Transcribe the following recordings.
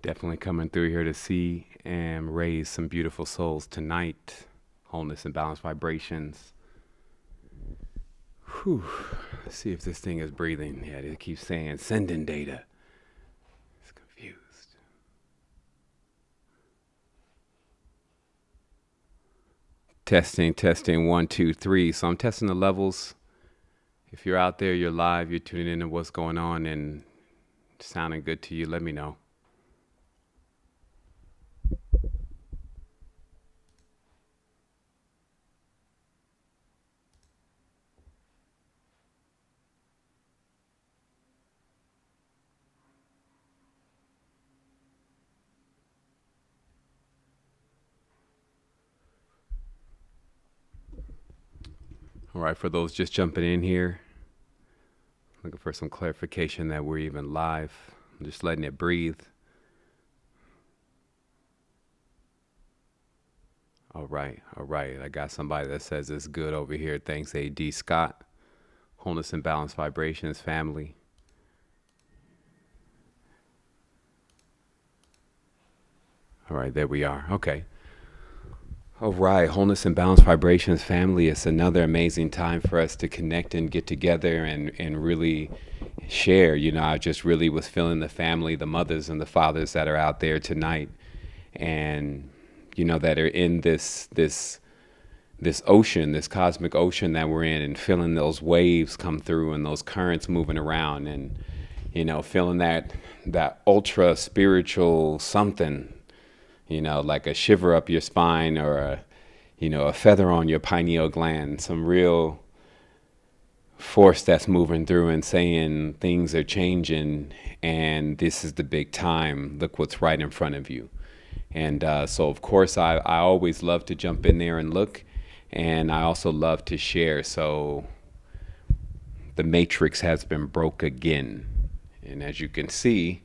Definitely coming through here to see and raise some beautiful souls tonight. Wholeness and balanced vibrations. Whew. Let's see if this thing is breathing. Yeah, it keeps saying sending data. It's confused. Testing, testing, 1, 2, 3. So I'm testing the levels. If you're out there, you're live, you're tuning in to what's going on and sounding good to you, let me know. All right, for those just jumping in here, looking for some clarification that we're even live. I'm just letting it breathe. All right, all right. I got somebody that says it's good over here. Thanks, A.D. Scott. Wholeness and Balanced Vibrations family. All right, there we are. Okay. All right, Wholeness and Balanced Vibrations family. It's another amazing time for us to connect and get together and really share. You know, I just really was feeling the family, the mothers and the fathers that are out there tonight, and you know that are in this ocean, this cosmic ocean that we're in, and feeling those waves come through and those currents moving around, and you know, feeling that ultra spiritual something. You know, like a shiver up your spine or a feather on your pineal gland, some real force that's moving through and saying things are changing and this is the big time. Look what's right in front of you. And so, of course, I always love to jump in there and look. And I also love to share. So the matrix has been broke again. And as you can see,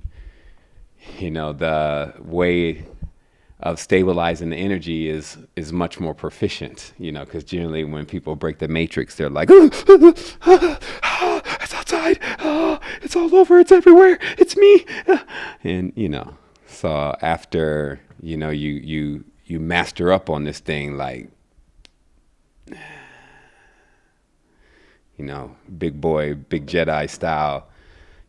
you know, the way of stabilizing the energy is much more proficient, you know, because generally when people break the matrix, they're like, it's outside, it's all over, it's everywhere, it's me. And, you know, so after, you know, you master up on this thing, like, you know, big boy, big Jedi style,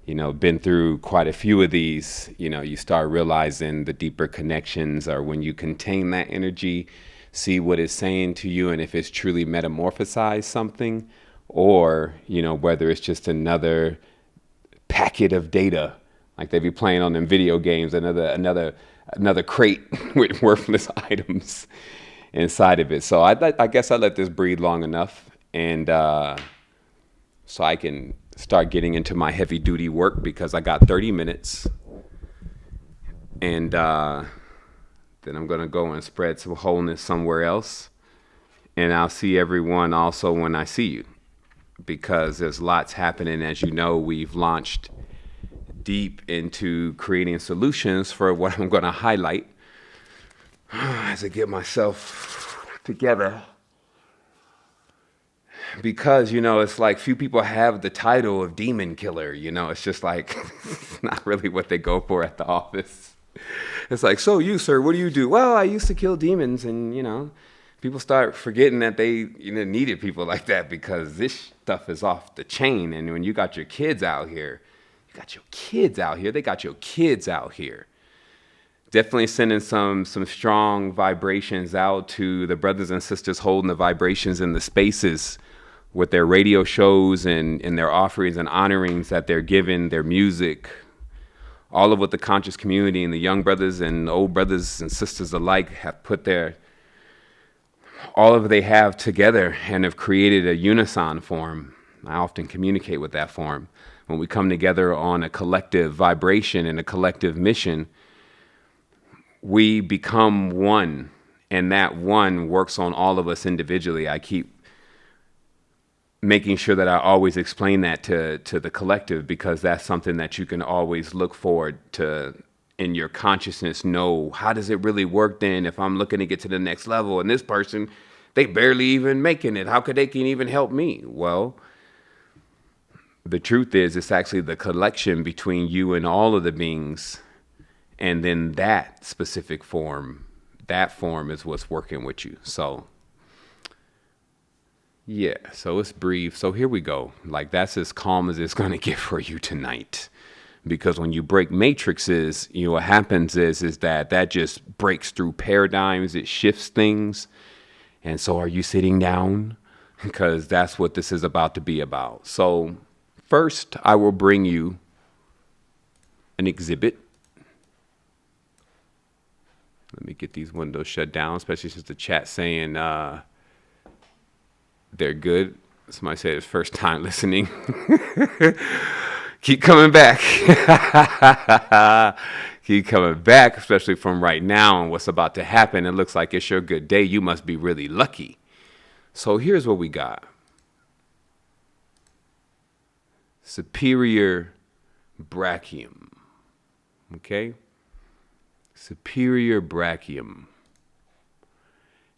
you know, been through quite a few of these, you know, you start realizing the deeper connections are when you contain that energy, see what it's saying to you, and if it's truly metamorphosized something, or, you know, whether it's just another packet of data, like they be playing on them video games, another crate with worthless items inside of it. So I guess I let this breathe long enough, and so I can start getting into my heavy duty work because I got 30 minutes. And then I'm going to go and spread some wholeness somewhere else. And I'll see everyone also when I see you, because there's lots happening. As you know, we've launched deep into creating solutions for what I'm going to highlight as I get myself together. Because, you know, it's like few people have the title of demon killer, you know, it's just like not really what they go for at the office. It's like, so you, sir, what do you do? Well, I used to kill demons. And, you know, people start forgetting that they, you know, needed people like that because this stuff is off the chain. And when you got your kids out here, they got your kids out here. Definitely sending some strong vibrations out to the brothers and sisters holding the vibrations in the spaces with their radio shows and their offerings and honorings that they're giving, their music, all of what the conscious community and the young brothers and old brothers and sisters alike have put all of they have together and have created a unison form. I often communicate with that form. When we come together on a collective vibration and a collective mission, we become one, and that one works on all of us individually. I keep making sure that I always explain that to the collective, because that's something that you can always look forward to in your consciousness. Know, how does it really work then if I'm looking to get to the next level and this person, they barely even making it? How could they can even help me? Well, the truth is it's actually the collection between you and all of the beings And then that specific form, that form is what's working with you. So yeah, so it's brief. So here we go. Like that's as calm as it's going to get for you tonight. Because when you break matrices, what happens is that just breaks through paradigms. It shifts things. And so are you sitting down? Because that's what this is about to be about. So first, I will bring you an exhibit. Let me get these windows shut down, especially since the chat's saying they're good. Somebody said it's first time listening. Keep coming back. Keep coming back, especially from right now and what's about to happen. It looks like it's your good day. You must be really lucky. So here's what we got. Superior brachium. Okay? Superior brachium.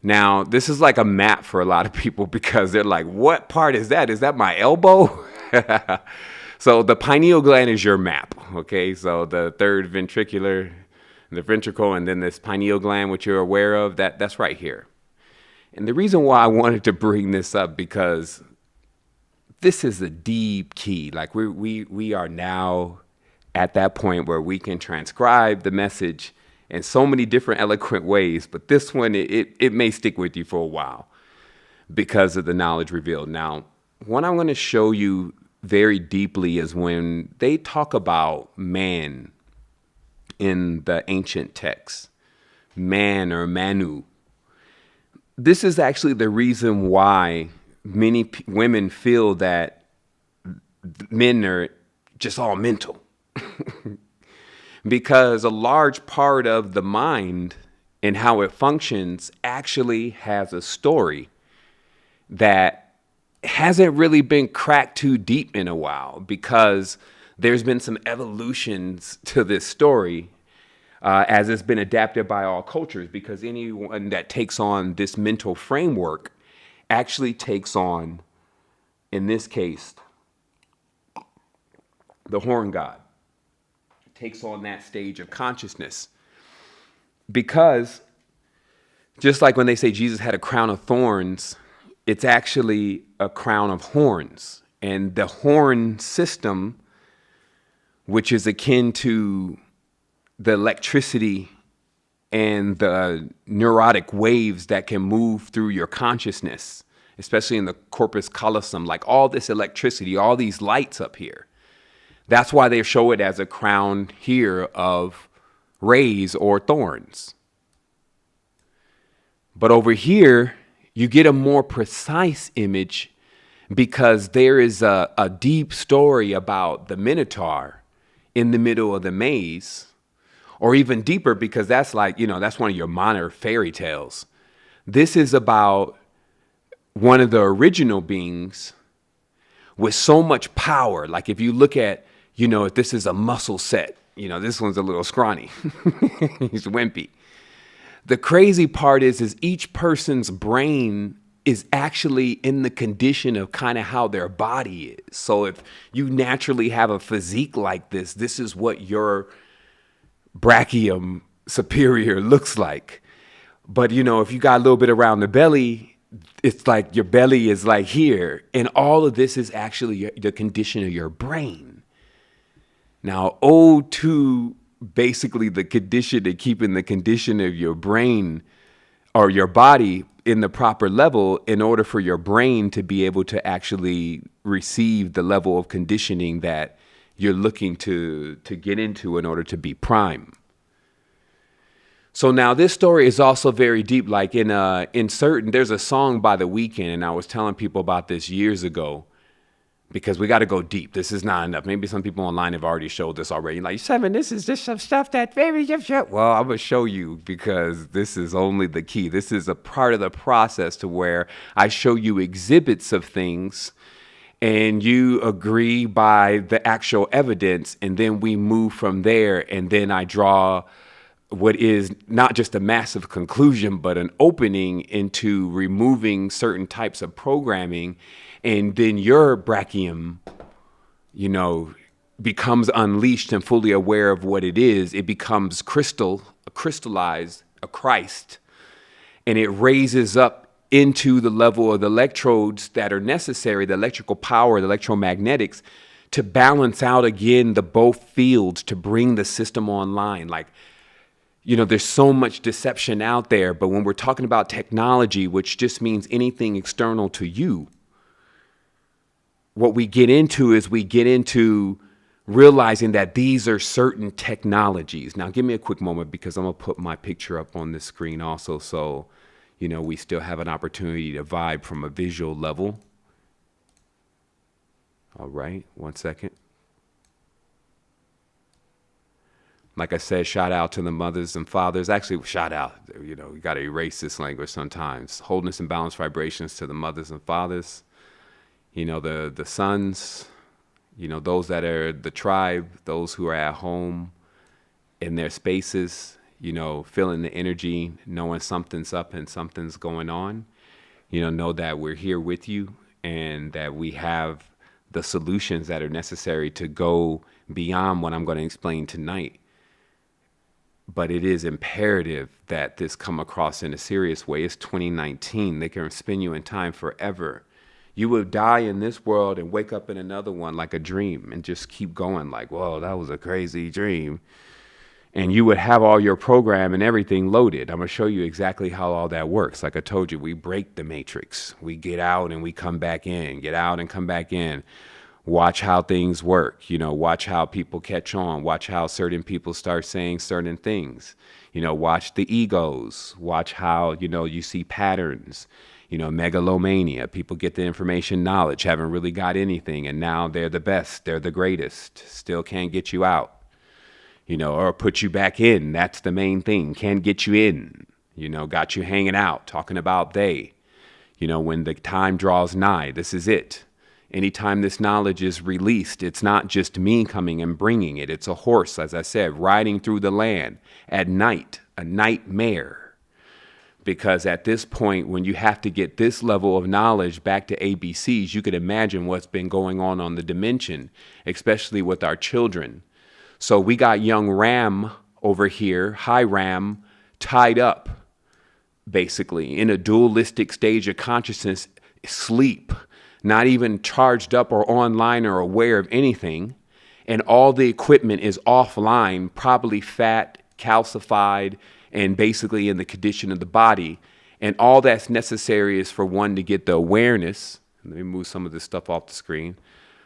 Now, this is like a map for a lot of people because they're like, what part is that? Is that my elbow? So the pineal gland is your map, okay? So the third ventricular, the ventricle, and then this pineal gland, which you're aware of, that's right here. And the reason why I wanted to bring this up because this is a deep key. Like we are now at that point where we can transcribe the message in so many different eloquent ways, but this one, it may stick with you for a while because of the knowledge revealed. Now, what I'm going to show you very deeply is when they talk about man in the ancient texts, man or manu. This is actually the reason why many women feel that men are just all mental. Because a large part of the mind and how it functions actually has a story that hasn't really been cracked too deep in a while, because there's been some evolutions to this story as it's been adapted by all cultures, because anyone that takes on this mental framework actually takes on, in this case, the horn god, takes on that stage of consciousness. Because just like when they say Jesus had a crown of thorns, it's actually a crown of horns. And the horn system, which is akin to the electricity and the neurotic waves that can move through your consciousness, especially in the corpus callosum, like all this electricity, all these lights up here. That's why they show it as a crown here of rays or thorns. But over here, you get a more precise image because there is a deep story about the Minotaur in the middle of the maze, or even deeper because that's like, that's one of your minor fairy tales. This is about one of the original beings with so much power. Like if you look at, if this is a muscle set, this one's a little scrawny. He's wimpy. The crazy part is each person's brain is actually in the condition of kind of how their body is. So if you naturally have a physique like this, this is what your brachium superior looks like. But, if you got a little bit around the belly, it's like your belly is like here. And all of this is actually the condition of your brain. Now, ode to basically the condition and keeping the condition of your brain or your body in the proper level in order for your brain to be able to actually receive the level of conditioning that you're looking to get into in order to be prime. So now this story is also very deep. Like there's a song by The Weeknd, and I was telling people about this years ago, because we got to go deep. This is not enough. Maybe some people online have already showed this already. Like, Seven, this is just some stuff that maybe you should. Well, I'm going to show you because this is only the key. This is a part of the process to where I show you exhibits of things and you agree by the actual evidence. And then we move from there. And then I draw what is not just a massive conclusion, but an opening into removing certain types of programming. And then your brachium, becomes unleashed and fully aware of what it is, it becomes crystallized, a Christ, and it raises up into the level of the electrodes that are necessary, the electrical power, the electromagnetics, to balance out again the both fields to bring the system online. Like, there's so much deception out there, but when we're talking about technology, which just means anything external to you, what we get into realizing that these are certain technologies. Now, give me a quick moment because I'm going to put my picture up on the screen also, so we still have an opportunity to vibe from a visual level. All right, 1 second. Like I said, shout out to the mothers and fathers. Actually, shout out, you got to erase this language sometimes. Wholeness and balanced vibrations to the mothers and fathers. The sons, those that are the tribe, those who are at home in their spaces, feeling the energy, knowing something's up and something's going on. Know that we're here with you and that we have the solutions that are necessary to go beyond what I'm going to explain tonight. But it is imperative that this come across in a serious way. It's 2019. They can spin you in time forever. You will die in this world and wake up in another one like a dream and just keep going like, whoa, that was a crazy dream. And you would have all your program and everything loaded. I'm going to show you exactly how all that works. Like I told you, we break the matrix. We get out and we come back in, get out and come back in. Watch how things work, watch how people catch on, watch how certain people start saying certain things, watch the egos, watch how, you see patterns, megalomania, people get the information knowledge, haven't really got anything. And now they're the best, they're the greatest, still can't get you out, or put you back in. That's the main thing. Can't get you in, got you hanging out, talking about they, when the time draws nigh, this is it. Anytime this knowledge is released, it's not just me coming and bringing it. It's a horse, as I said, riding through the land at night, a nightmare. Because at this point, when you have to get this level of knowledge back to ABCs, you could imagine what's been going on the dimension, especially with our children. So we got young Ram over here, high Ram, tied up, basically, in a dualistic stage of consciousness, sleep. Not even charged up or online or aware of anything. And all the equipment is offline, probably fat, calcified, and basically in the condition of the body. And all that's necessary is for one to get the awareness. Let me move some of this stuff off the screen.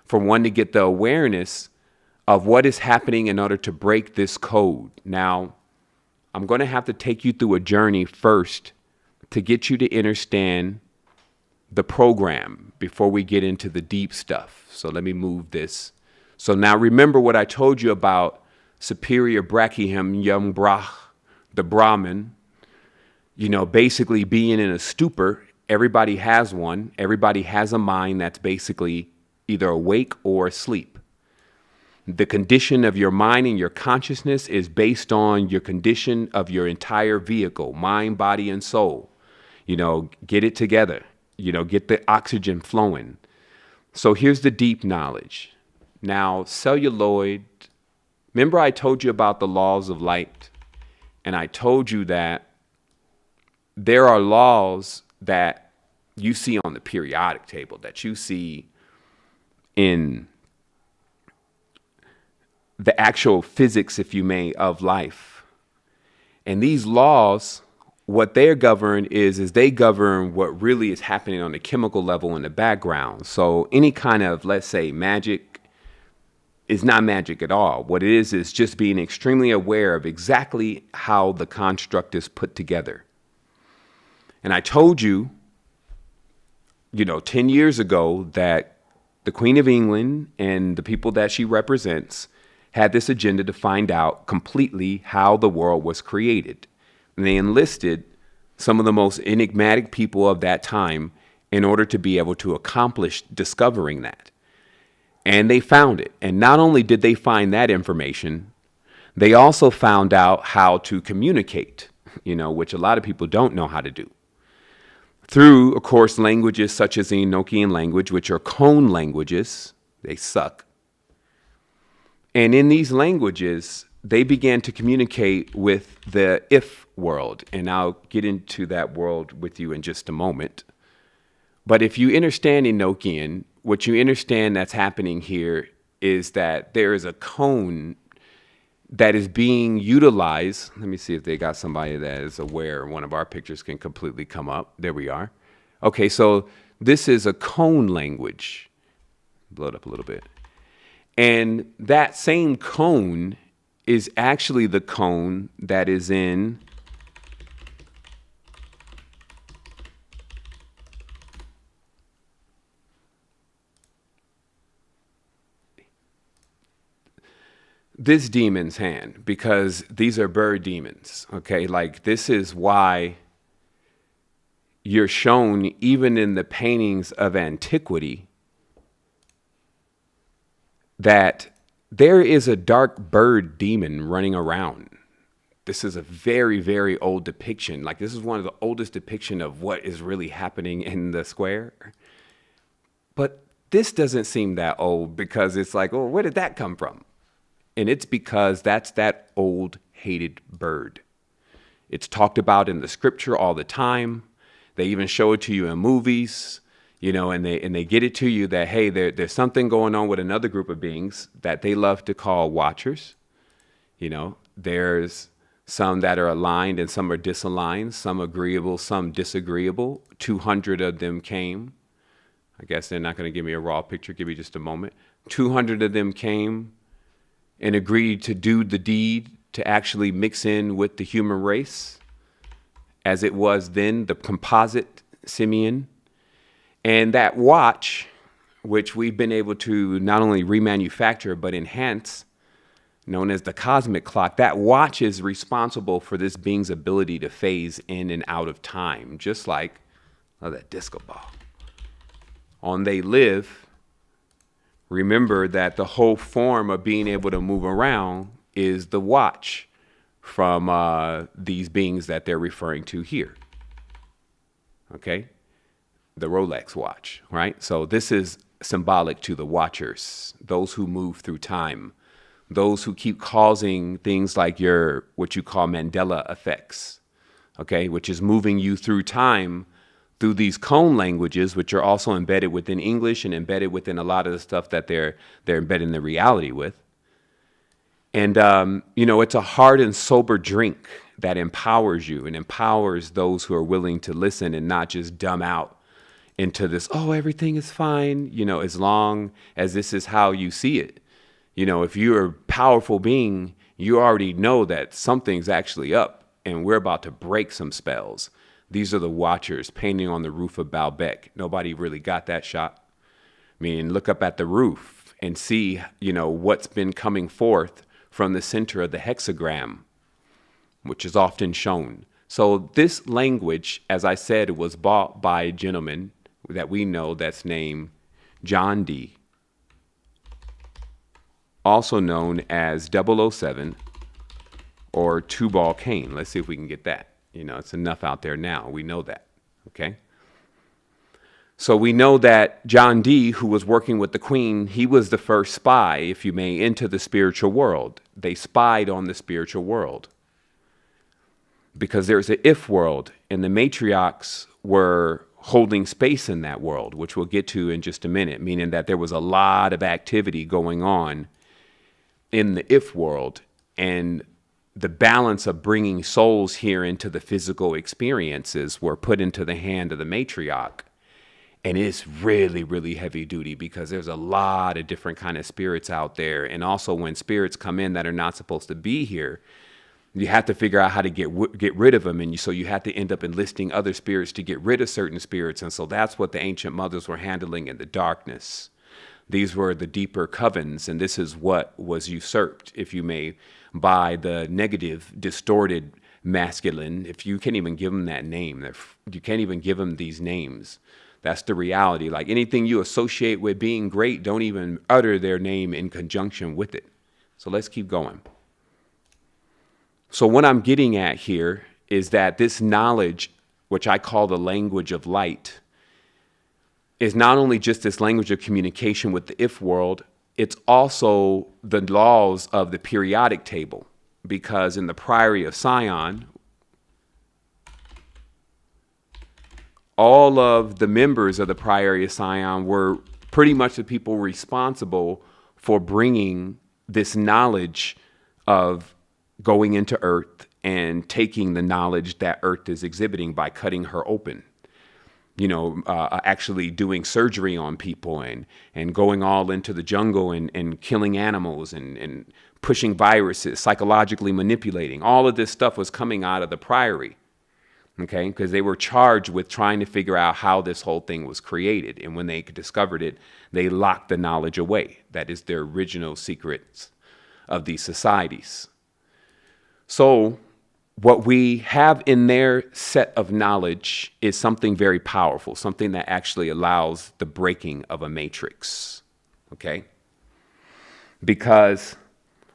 For one to get the awareness of what is happening in order to break this code. Now, I'm going to have to take you through a journey first to get you to understand the program before we get into the deep stuff. So let me move this. So now remember what I told you about superior Brahim Yum Brah, the Brahmin, basically being in a stupor. Everybody has one. Everybody has a mind that's basically either awake or asleep. The condition of your mind and your consciousness is based on your condition of your entire vehicle, mind, body, and soul. Get it together. Get the oxygen flowing. So here's the deep knowledge. Now, celluloid, remember I told you about the laws of light? And I told you that there are laws that you see on the periodic table, that you see in the actual physics, if you may, of life. And these laws, what they're governed is they govern what really is happening on the chemical level in the background. So any kind of, let's say, magic is not magic at all. What it is just being extremely aware of exactly how the construct is put together. And I told you, 10 years ago that the Queen of England and the people that she represents had this agenda to find out completely how the world was created. And they enlisted some of the most enigmatic people of that time in order to be able to accomplish discovering that. And they found it. And not only did they find that information, they also found out how to communicate, which a lot of people don't know how to do. Through, of course, languages such as the Enochian language, which are cone languages. They suck. And in these languages, they began to communicate with the if world. And I'll get into that world with you in just a moment. But if you understand Enochian, what you understand that's happening here is that there is a cone that is being utilized. Let me see if they got somebody that is aware. One of our pictures can completely come up. There we are. Okay, so this is a cone language. Blow it up a little bit. And that same cone is actually the cone that is in this demon's hand, because these are bird demons. Okay, like this is why you're shown even in the paintings of antiquity that there is a dark bird demon running around. This is a very, very old depiction. Like this is one of the oldest depiction of what is really happening in the square. But this doesn't seem that old because it's like, oh, where did that come from? And it's because that's that old hated bird. It's talked about in the scripture all the time. They even show it to you in movies. And they get it to you that, hey, there's something going on with another group of beings that they love to call watchers. There's some that are aligned and some are disaligned, some agreeable, some disagreeable. 200 of them came. I guess they're not going to give me a raw picture. Give me just a moment. 200 of them came and agreed to do the deed to actually mix in with the human race as it was then, the composite simian. And that watch, which we've been able to not only remanufacture, but enhance, known as the cosmic clock, that watch is responsible for this being's ability to phase in and out of time, just like that disco ball. On They Live, remember that the whole form of being able to move around is the watch from these beings that they're referring to here. Okay? The Rolex watch, right? So this is symbolic to the watchers, those who move through time, those who keep causing things like what you call Mandela effects, okay, which is moving you through time through these cone languages, which are also embedded within English and embedded within a lot of the stuff that they're embedding the reality with. And, it's a hard and sober drink that empowers you and empowers those who are willing to listen and not just dumb out into this, oh, everything is fine, as long as this is how you see it. If you're a powerful being, you already know that something's actually up and we're about to break some spells. These are the watchers painting on the roof of Baalbek. Nobody really got that shot. I mean, look up at the roof and see, what's been coming forth from the center of the hexagram, which is often shown. So this language, as I said, was bought by a gentleman that we know that's named John D., also known as 007 or Two-Ball Cain. Let's see if we can get that. It's enough out there now. We know that, okay? So we know that John D., who was working with the Queen, he was the first spy, if you may, into the spiritual world. They spied on the spiritual world because there's an if world, and the matriarchs were holding space in that world, which we'll get to in just a minute, meaning that there was a lot of activity going on in the if world, and the balance of bringing souls here into the physical experiences were put into the hand of the matriarch. And it's really, really heavy duty because there's a lot of different kind of spirits out there. And also when spirits come in that are not supposed to be here, you have to figure out how to get rid of them. And so you have to end up enlisting other spirits to get rid of certain spirits. And so that's what the ancient mothers were handling in the darkness. These were the deeper covens, and this is what was usurped, if you may, by the negative, distorted masculine. If you can't even give them that name, you can't even give them these names. That's the reality. Like anything you associate with being great, don't even utter their name in conjunction with it. So let's keep going. So what I'm getting at here is that this knowledge, which I call the language of light, is not only just this language of communication with the if world, it's also the laws of the periodic table, because in the Priory of Sion, all of the members of the Priory of Sion were pretty much the people responsible for bringing this knowledge of going into Earth and taking the knowledge that Earth is exhibiting by cutting her open. Actually doing surgery on people and going all into the jungle and killing animals and pushing viruses, psychologically manipulating. All of this stuff was coming out of the Priory, okay? Because they were charged with trying to figure out how this whole thing was created. And when they discovered it, they locked the knowledge away. That is their original secrets of these societies. So what we have in their set of knowledge is something very powerful, something that actually allows the breaking of a matrix, okay? Because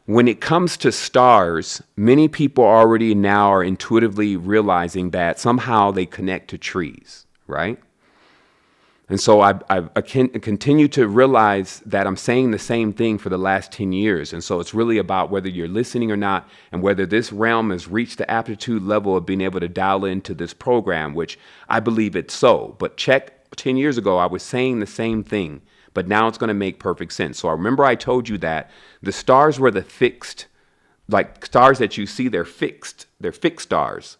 when it comes to stars, many people already now are intuitively realizing that somehow they connect to trees, right? And so I continue to realize that I'm saying the same thing for the last 10 years. And so it's really about whether you're listening or not, and whether this realm has reached the aptitude level of being able to dial into this program, which I believe it's so. But check, 10 years ago, I was saying the same thing, but now it's going to make perfect sense. So I remember I told you that the stars were the fixed, like stars that you see, they're fixed stars.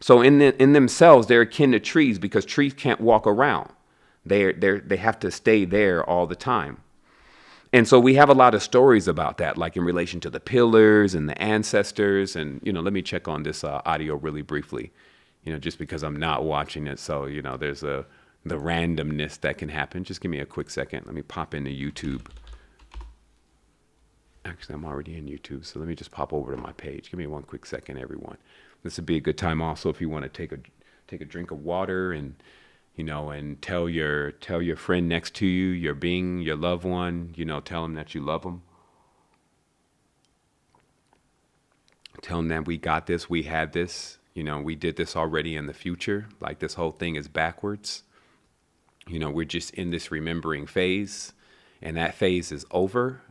So in themselves, they're akin to trees, because trees can't walk around. They have to stay there all the time. And so we have a lot of stories about that, like in relation to the pillars and the ancestors. And, let me check on this audio really briefly, just because I'm not watching it. So, there's the randomness that can happen. Just give me a quick second. Let me pop into YouTube. Actually, I'm already in YouTube, so let me just pop over to my page. Give me one quick second, everyone. This would be a good time also if you want to take a drink of water and and tell your friend next to you, your loved one, tell them that you love them. Tell them that we got this, we had this, we did this already in the future. Like this whole thing is backwards. We're just in this remembering phase, and that phase is over.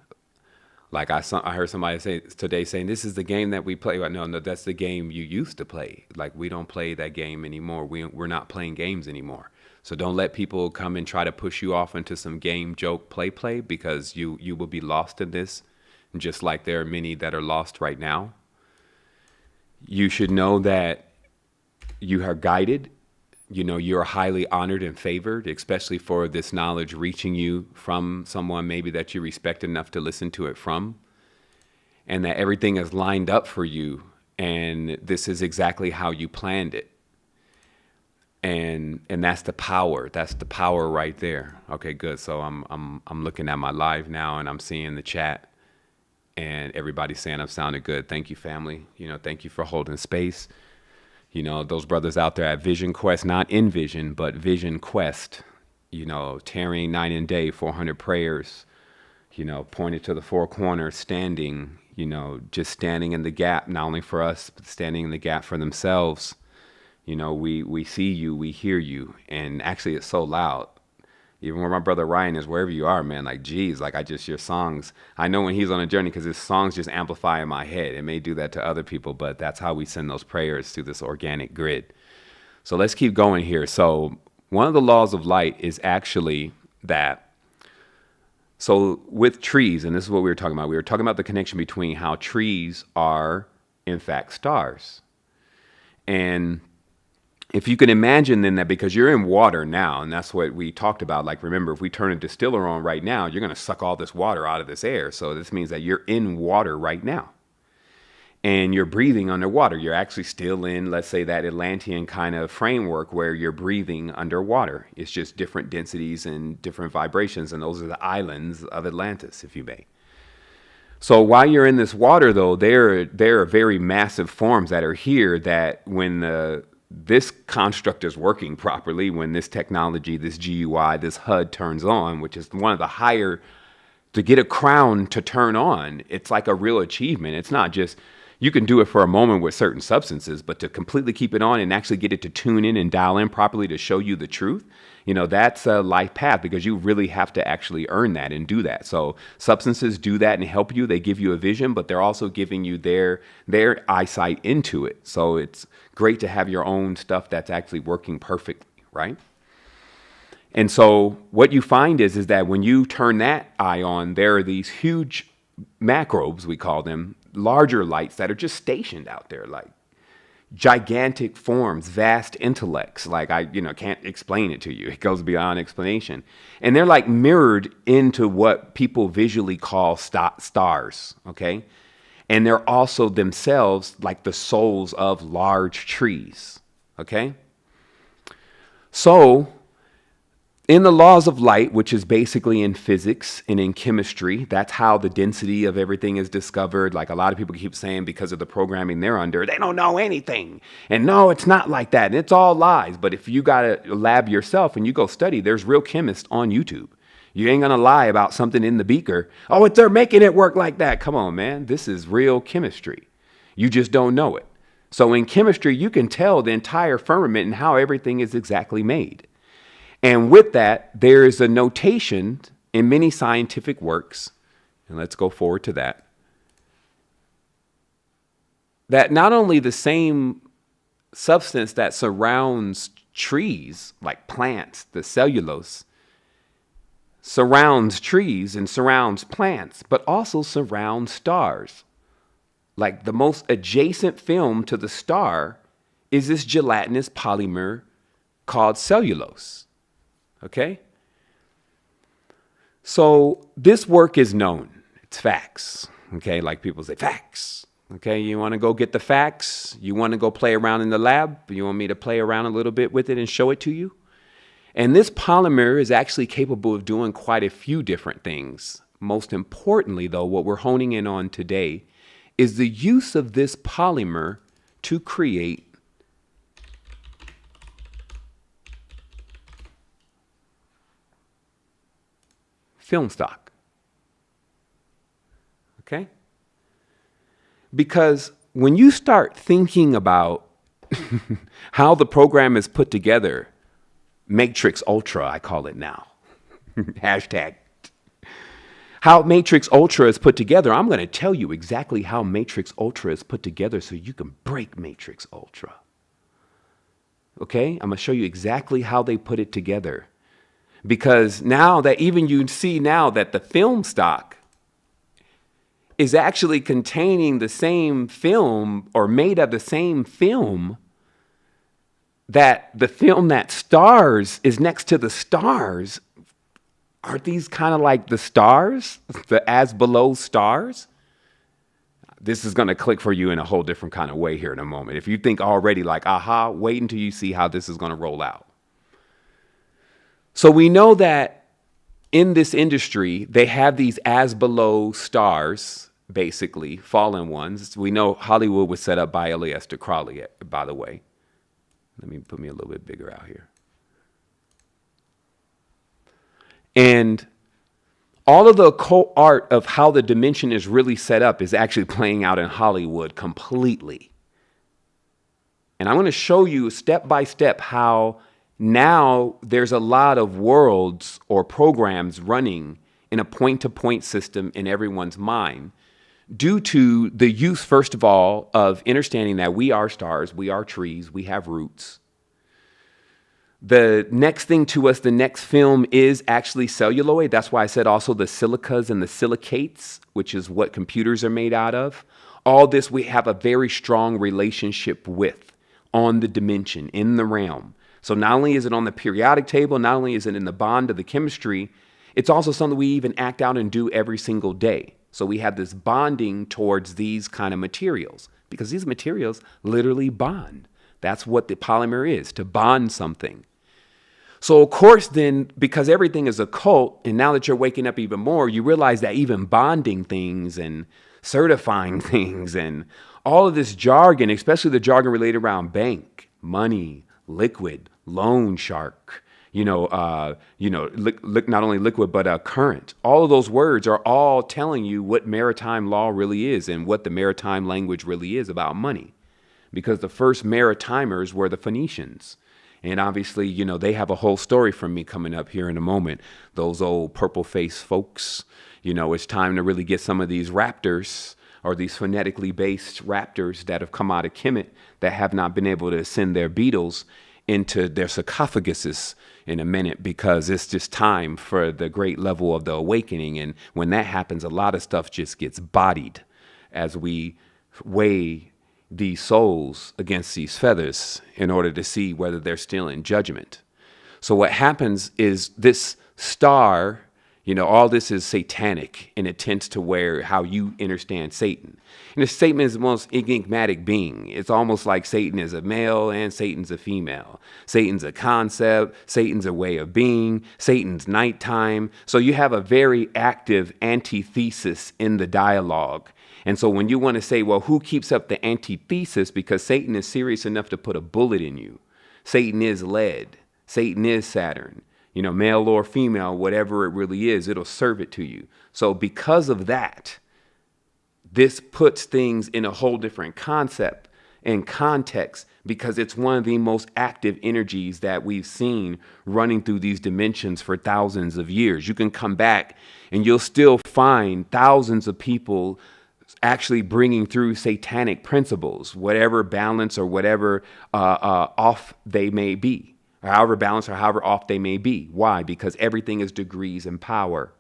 Like I heard somebody say today saying, this is the game that we play. No, that's the game you used to play. Like we don't play that game anymore. We're not playing games anymore. So don't let people come and try to push you off into some game, joke, play, because you will be lost in this, just like there are many that are lost right now. You should know that you are guided. You're highly honored and favored, especially for this knowledge reaching you from someone maybe that you respect enough to listen to it from, and that everything is lined up for you, and this is exactly how you planned it. And that's the power. That's the power right there. Okay, good. So I'm looking at my live now, and I'm seeing the chat, and everybody's saying I've sounded good. Thank you, family. Thank you for holding space. Those brothers out there at Vision Quest, not in Vision, but Vision Quest, tarrying night and day, 400 prayers, pointed to the four corners, standing, just standing in the gap, not only for us, but standing in the gap for themselves. We see you, we hear you, and actually it's so loud. Even where my brother Ryan is, wherever you are, man, like, geez, like your songs, I know when he's on a journey, because his songs just amplify in my head. It may do that to other people, but that's how we send those prayers through this organic grid. So let's keep going here. So one of the laws of light is actually that, so with trees, and this is what we were talking about the connection between how trees are, in fact, stars. And if you can imagine then that, because you're in water now, and that's what we talked about, like, remember, if we turn a distiller on right now, you're going to suck all this water out of this air. So this means that you're in water right now, and you're breathing underwater. You're actually still in, let's say, that Atlantean kind of framework where you're breathing underwater. It's just different densities and different vibrations, and those are the islands of Atlantis, if you may. So while you're in this water, though, there are very massive forms that are here that when this construct is working properly, when this technology, this GUI, this HUD turns on, which is one of the higher, to get a crown to turn on, it's like a real achievement. It's not just, You can do it for a moment with certain substances, but to completely keep it on and actually get it to tune in and dial in properly to show you the truth, that's a life path, because you really have to actually earn that and do that. So substances do that and help you. They give you a vision, but they're also giving you their eyesight into it. So it's great to have your own stuff that's actually working perfectly, right? And so what you find is that when you turn that eye on, there are these huge macrobes, we call them, larger lights that are just stationed out there, like gigantic forms, vast intellects. Like I can't explain it to you. It goes beyond explanation. And they're like mirrored into what people visually call stars, okay? And they're also themselves like the souls of large trees, okay? So in the laws of light, which is basically in physics and in chemistry, that's how the density of everything is discovered. Like a lot of people keep saying, because of the programming they're under, they don't know anything. And no, it's not like that. It's all lies. But if you got a lab yourself and you go study, there's real chemists on YouTube. You ain't going to lie about something in the beaker. Oh, they're making it work like that. Come on, man. This is real chemistry. You just don't know it. So in chemistry, you can tell the entire firmament and how everything is exactly made. And with that, there is a notation in many scientific works, and let's go forward to that, that not only the same substance that surrounds trees, like plants, the cellulose, surrounds trees and surrounds plants, but also surrounds stars. Like the most adjacent film to the star is this gelatinous polymer called cellulose. Okay? So this work is known. It's facts. Okay? Like people say, facts. Okay? You want to go get the facts? You want to go play around in the lab? You want me to play around a little bit with it and show it to you? And this polymer is actually capable of doing quite a few different things. Most importantly, though, what we're honing in on today is the use of this polymer to create film stock. Okay? Because when you start thinking about how the program is put together, Matrix Ultra, I call it now. Hashtag. How Matrix Ultra is put together, I'm going to tell you exactly how Matrix Ultra is put together so you can break Matrix Ultra. Okay? I'm going to show you exactly how they put it together. Because now that even you see now that the film stock is actually containing the same film or made of the same film, that the film that stars is next to the stars. Aren't these kind of like the stars, the as below stars? This is going to click for you in a whole different kind of way here in a moment. If you think already like, aha, wait until you see how this is going to roll out. So we know that in this industry, they have these as below stars, basically, fallen ones. We know Hollywood was set up by Aleister Crowley, by the way. Let me put me a little bit bigger out here. And all of the occult art of how the dimension is really set up is actually playing out in Hollywood completely. And I'm going to show you step by step how now there's a lot of worlds or programs running in a point-to-point system in everyone's mind due to the use, first of all, of understanding that we are stars, we are trees, we have roots. The next thing to us, the next film is actually celluloid. That's why I said also the silicas and the silicates, which is what computers are made out of. All this we have a very strong relationship with on the dimension, in the realm. So not only is it on the periodic table, not only is it in the bond of the chemistry, it's also something we even act out and do every single day. So we have this bonding towards these kind of materials because these materials literally bond. That's what the polymer is, to bond something. So of course then, because everything is occult, and now that you're waking up even more, you realize that even bonding things and certifying things and all of this jargon, especially the jargon related around bank, money, liquid, loan shark, not only liquid, but current. All of those words are all telling you what maritime law really is and what the maritime language really is about money. Because the first maritimers were the Phoenicians. And obviously, they have a whole story from me coming up here in a moment. Those old purple-faced folks, it's time to really get some of these raptors or these phonetically based raptors that have come out of Kemet that have not been able to send their beetles into their sarcophaguses in a minute, because it's just time for the great level of the awakening. And when that happens, a lot of stuff just gets bodied as we weigh these souls against these feathers in order to see whether they're still in judgment. So what happens is this star, all this is satanic, and it tends to how you understand Satan. And Satan is the most enigmatic being. It's almost like Satan is a male and Satan's a female. Satan's a concept. Satan's a way of being. Satan's nighttime. So you have a very active antithesis in the dialogue. And so when you want to say, well, who keeps up the antithesis? Because Satan is serious enough to put a bullet in you. Satan is lead. Satan is Saturn. Male or female, whatever it really is, it'll serve it to you. So because of that, this puts things in a whole different concept and context, because it's one of the most active energies that we've seen running through these dimensions for thousands of years. You can come back and you'll still find thousands of people actually bringing through satanic principles, whatever balance or whatever off they may be. Or however balanced or however off they may be. Why? Because everything is degrees and power.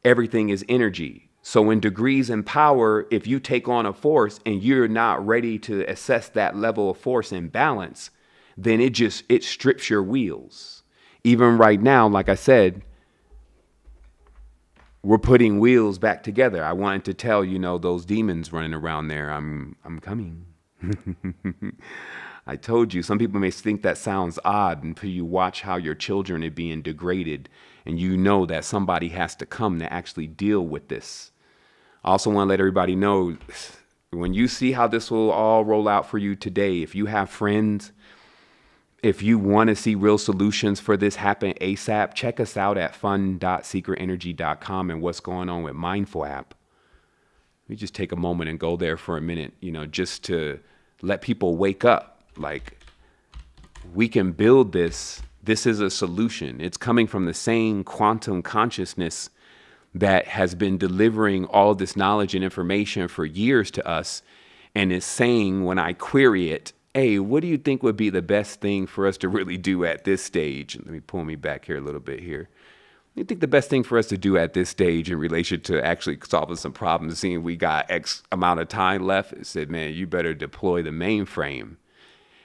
Everything is energy. So in degrees and power, if you take on a force and you're not ready to assess that level of force and balance, then it strips your wheels. Even right now, like I said, we're putting wheels back together. I wanted to tell, those demons running around there, I'm coming. I told you, some people may think that sounds odd until you watch how your children are being degraded, and that somebody has to come to actually deal with this. I also want to let everybody know, when you see how this will all roll out for you today, if you have friends, if you want to see real solutions for this happen ASAP, check us out at fun.secretenergy.com and what's going on with Mindful app. Let me just take a moment and go there for a minute, just to let people wake up. Like, we can build this. This is a solution. It's coming from the same quantum consciousness that has been delivering all this knowledge and information for years to us, and is saying, when I query it, hey, what do you think would be the best thing for us to really do at this stage? Let me pull me back here a little bit here. What do you think the best thing for us to do at this stage in relation to actually solving some problems, seeing we got X amount of time left? It said, man, you better deploy the mainframe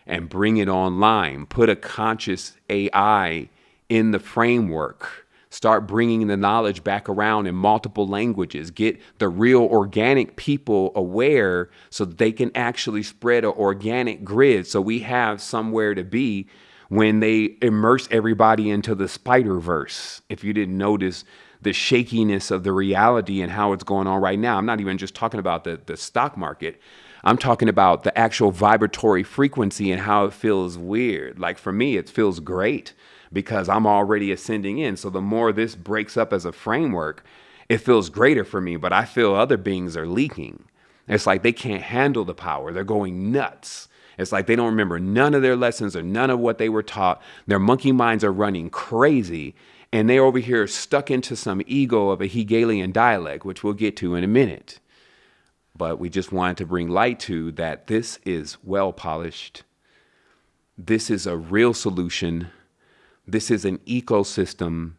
and bring it online. Put a conscious AI in the framework. Start bringing the knowledge back around in multiple languages. Get the real organic people aware so that they can actually spread an organic grid, so we have somewhere to be when they immerse everybody into the Spider-Verse. If you didn't notice the shakiness of the reality and how it's going on right now, I'm not even just talking about the stock market. I'm talking about the actual vibratory frequency and how it feels weird. Like, for me, it feels great because I'm already ascending in. So the more this breaks up as a framework, it feels greater for me. But I feel other beings are leaking. It's like they can't handle the power. They're going nuts. It's like they don't remember none of their lessons or none of what they were taught. Their monkey minds are running crazy. And they're over here stuck into some ego of a Hegelian dialect, which we'll get to in a minute. But we just wanted to bring light to that this is well polished. This is a real solution. This is an ecosystem.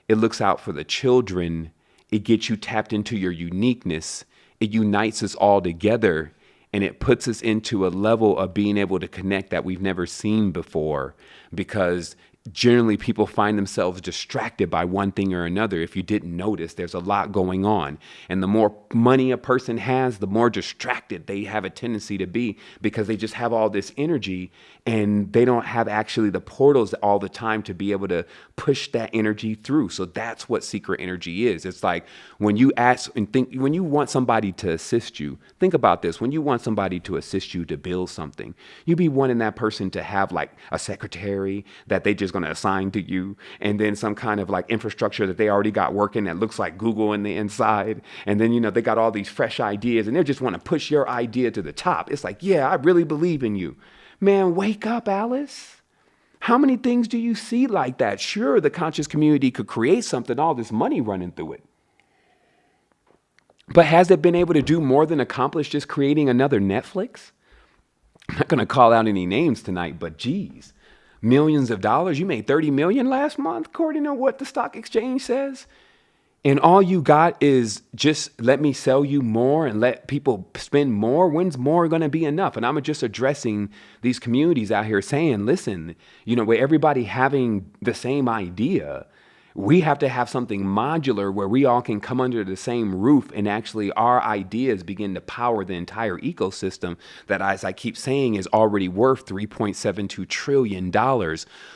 It looks out for the children. It gets you tapped into your uniqueness. It unites us all together. And it puts us into a level of being able to connect that we've never seen before, because generally people find themselves distracted by one thing or another. If you didn't notice, there's a lot going on. And the more money a person has, the more distracted they have a tendency to be, because they just have all this energy and they don't have actually the portals all the time to be able to push that energy through. So that's what secret energy is. It's like when you ask and think, when you want somebody to assist you, think about this. When you want somebody to assist you to build something, you be wanting that person to have like a secretary that they just is going to assign to you, and then some kind of like infrastructure that they already got working that looks like Google in the inside. And then, they got all these fresh ideas and they just want to push your idea to the top. It's like, yeah, I really believe in you. Man, wake up, Alice. How many things do you see like that? Sure, the conscious community could create something, all this money running through it. But has it been able to do more than accomplish just creating another Netflix? I'm not going to call out any names tonight, but geez, millions of dollars. You made 30 million last month, according to what the stock exchange says. And all you got is just let me sell you more and let people spend more. When's more going to be enough? And I'm just addressing these communities out here saying, listen, where everybody having the same idea, we have to have something modular where we all can come under the same roof and actually our ideas begin to power the entire ecosystem that, as I keep saying, is already worth $3.72 trillion.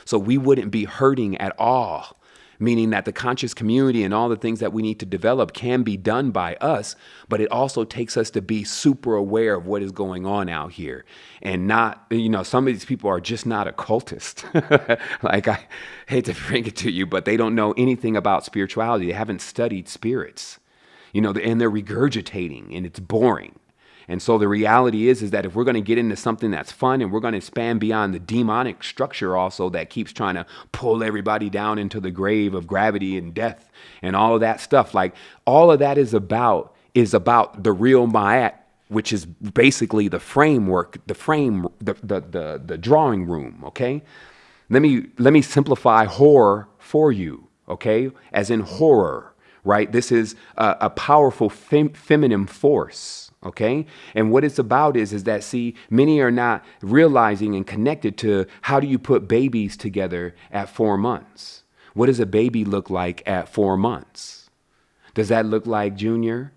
So we wouldn't be hurting at all. Meaning that the conscious community and all the things that we need to develop can be done by us, but it also takes us to be super aware of what is going on out here. And not, some of these people are just not occultists. Like, I hate to bring it to you, but they don't know anything about spirituality. They haven't studied spirits, and they're regurgitating and it's boring. And so the reality is that if we're going to get into something that's fun and we're going to expand beyond the demonic structure also that keeps trying to pull everybody down into the grave of gravity and death and all of that stuff, like all of that is about the real Ma'at, which is basically the framework, the drawing room. Okay. Let me simplify horror for you. Okay. As in horror, right? This is a powerful feminine force. Okay. And what it's about is that, see, many are not realizing and connected to how do you put babies together at 4 months? What does a baby look like at 4 months? Does that look like Junior?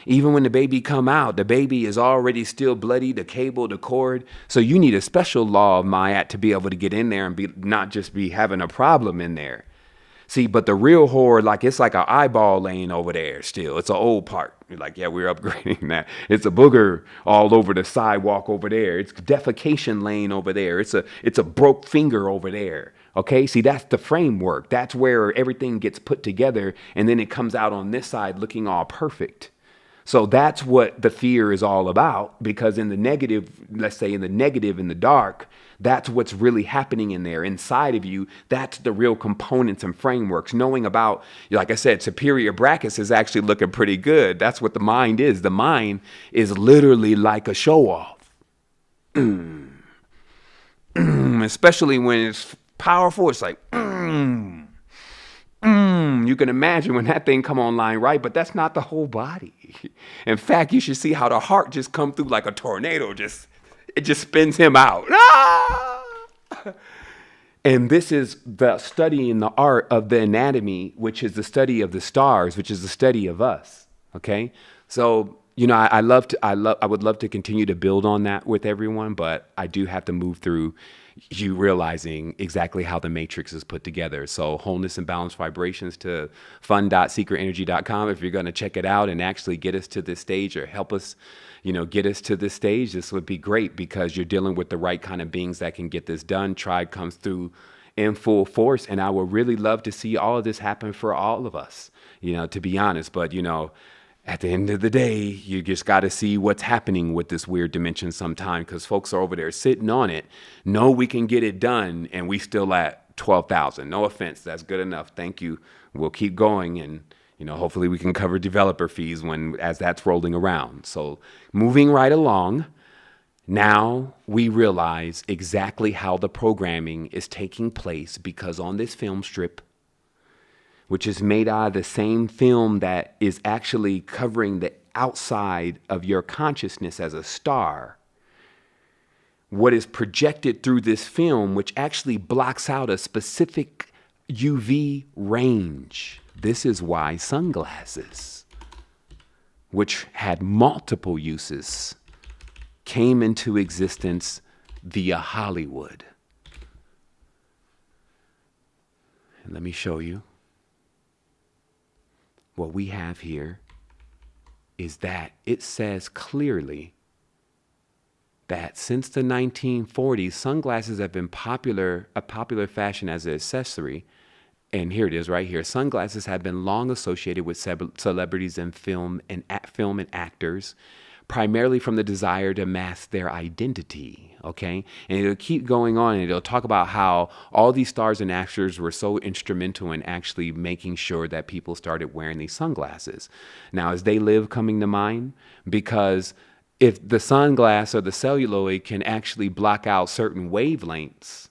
Even when the baby come out, the baby is already still bloody, the cable, the cord. So you need a special law of Ma'at to be able to get in there and not just be having a problem in there. See, but the real horror, it's like an eyeball laying over there still. It's an old part. You're like, yeah, we're upgrading that. It's a booger all over the sidewalk over there. It's defecation laying over there. It's a broke finger over there. Okay, see, that's the framework. That's where everything gets put together, and then it comes out on this side looking all perfect. So that's what the fear is all about, because in the negative, let's say in the dark, that's what's really happening in there inside of you. That's the real components and frameworks. Knowing about, like I said, superior brackets is actually looking pretty good. That's what the mind is. The mind is literally like a show off. Especially when it's powerful. It's like, you can imagine when that thing come online, right? But that's not the whole body. In fact, you should see how the heart just come through like a tornado. It just spins him out. Ah! And this is the study in the art of the anatomy, which is the study of the stars, which is the study of us. Okay. So, I would love to continue to build on that with everyone, but I do have to move through you realizing exactly how the matrix is put together. So wholeness and balanced vibrations to fun.secretenergy.com. If you're going to check it out and actually get us to this stage or help us, get us to this stage, this would be great, because you're dealing with the right kind of beings that can get this done. Tribe comes through in full force. And I would really love to see all of this happen for all of us, to be honest. But, at the end of the day, you just got to see what's happening with this weird dimension sometime, because folks are over there sitting on it. Know we can get it done, and we still at 12,000. No offense, that's good enough. Thank you. We'll keep going, and hopefully we can cover developer fees as that's rolling around. So moving right along, now we realize exactly how the programming is taking place, because on this film strip, which is made out of the same film that is actually covering the outside of your consciousness as a star, what is projected through this film, which actually blocks out a specific UV range. This is why sunglasses, which had multiple uses, came into existence via Hollywood. And let me show you. What we have here is that it says clearly that since the 1940s, sunglasses have been a popular fashion as an accessory. And here it is right here. Sunglasses have been long associated with celebrities in film and actors, primarily from the desire to mask their identity. Okay. And it'll keep going on, and it'll talk about how all these stars and actors were so instrumental in actually making sure that people started wearing these sunglasses. Now, is they live coming to mind? Because if the sunglass or the celluloid can actually block out certain wavelengths,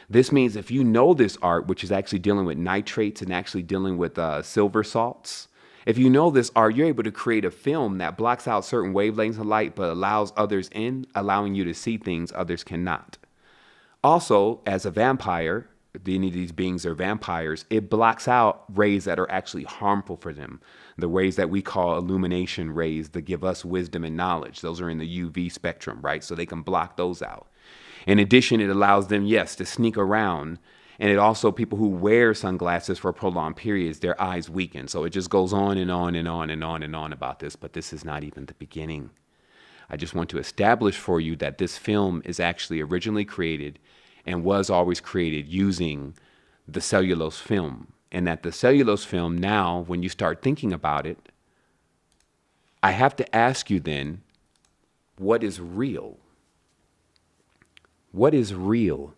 this means if you know this art, which is actually dealing with nitrates and actually dealing with silver salts, if you know this art, you're able to create a film that blocks out certain wavelengths of light but allows others in, allowing you to see things others cannot. Also, as a vampire, any of these beings are vampires, it blocks out rays that are actually harmful for them. The rays that we call illumination rays that give us wisdom and knowledge. Those are in the UV spectrum, right? So they can block those out. In addition, it allows them, yes, to sneak around. And it also, people who wear sunglasses for prolonged periods, their eyes weaken. So it just goes on and on and on and on and on about this. But this is not even the beginning. I just want to establish for you that this film is actually originally created and was always created using the cellulose film. And that the cellulose film now, when you start thinking about it, I have to ask you then, what is real? What is real?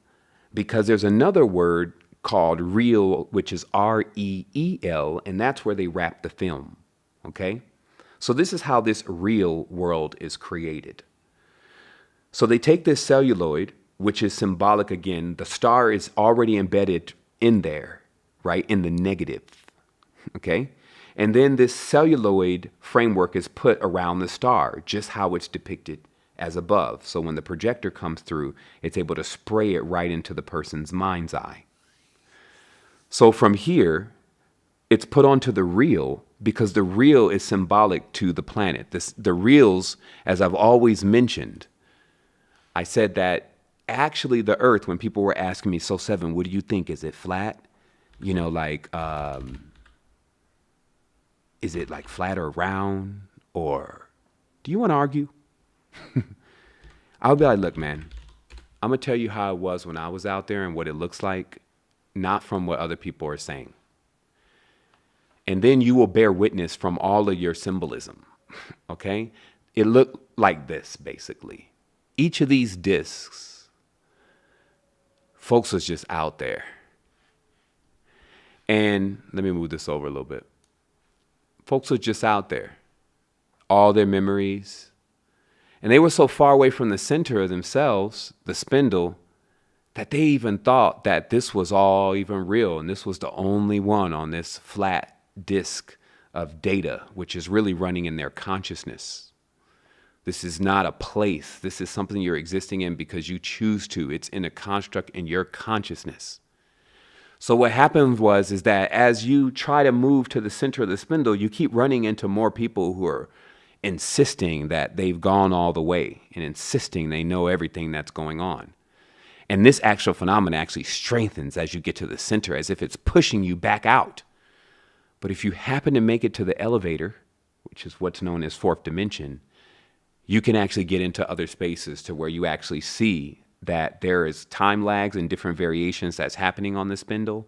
Because there's another word called reel, which is REEL, and that's where they wrap the film, okay? So this is how this real world is created. So they take this celluloid, which is symbolic again. The star is already embedded in there, right, in the negative, okay? And then this celluloid framework is put around the star, just how it's depicted as above. So when the projector comes through, it's able to spray it right into the person's mind's eye. So from here, it's put onto the reel because the reel is symbolic to the planet. The reels, as I've always mentioned, I said that actually the Earth, when people were asking me, so Seven, what do you think? Is it flat? You know, like, is it like flat or round? Or do you want to argue? I'll be like, look, man, I'm going to tell you how it was when I was out there and what it looks like, not from what other people are saying. And then you will bear witness from all of your symbolism, okay? It looked like this, basically. Each of these discs, folks was just out there. And let me move this over a little bit. Folks were just out there. All their memories. And they were so far away from the center of themselves, the spindle, that they even thought that this was all even real. And this was the only one on this flat disk of data, which is really running in their consciousness. This is not a place. This is something you're existing in because you choose to. It's in a construct in your consciousness. So what happened is that as you try to move to the center of the spindle, you keep running into more people who are insisting that they've gone all the way and insisting they know everything that's going on. And this actual phenomenon actually strengthens as you get to the center, as if it's pushing you back out. But if you happen to make it to the elevator, which is what's known as fourth dimension, you can actually get into other spaces to where you actually see that there is time lags and different variations that's happening on the spindle.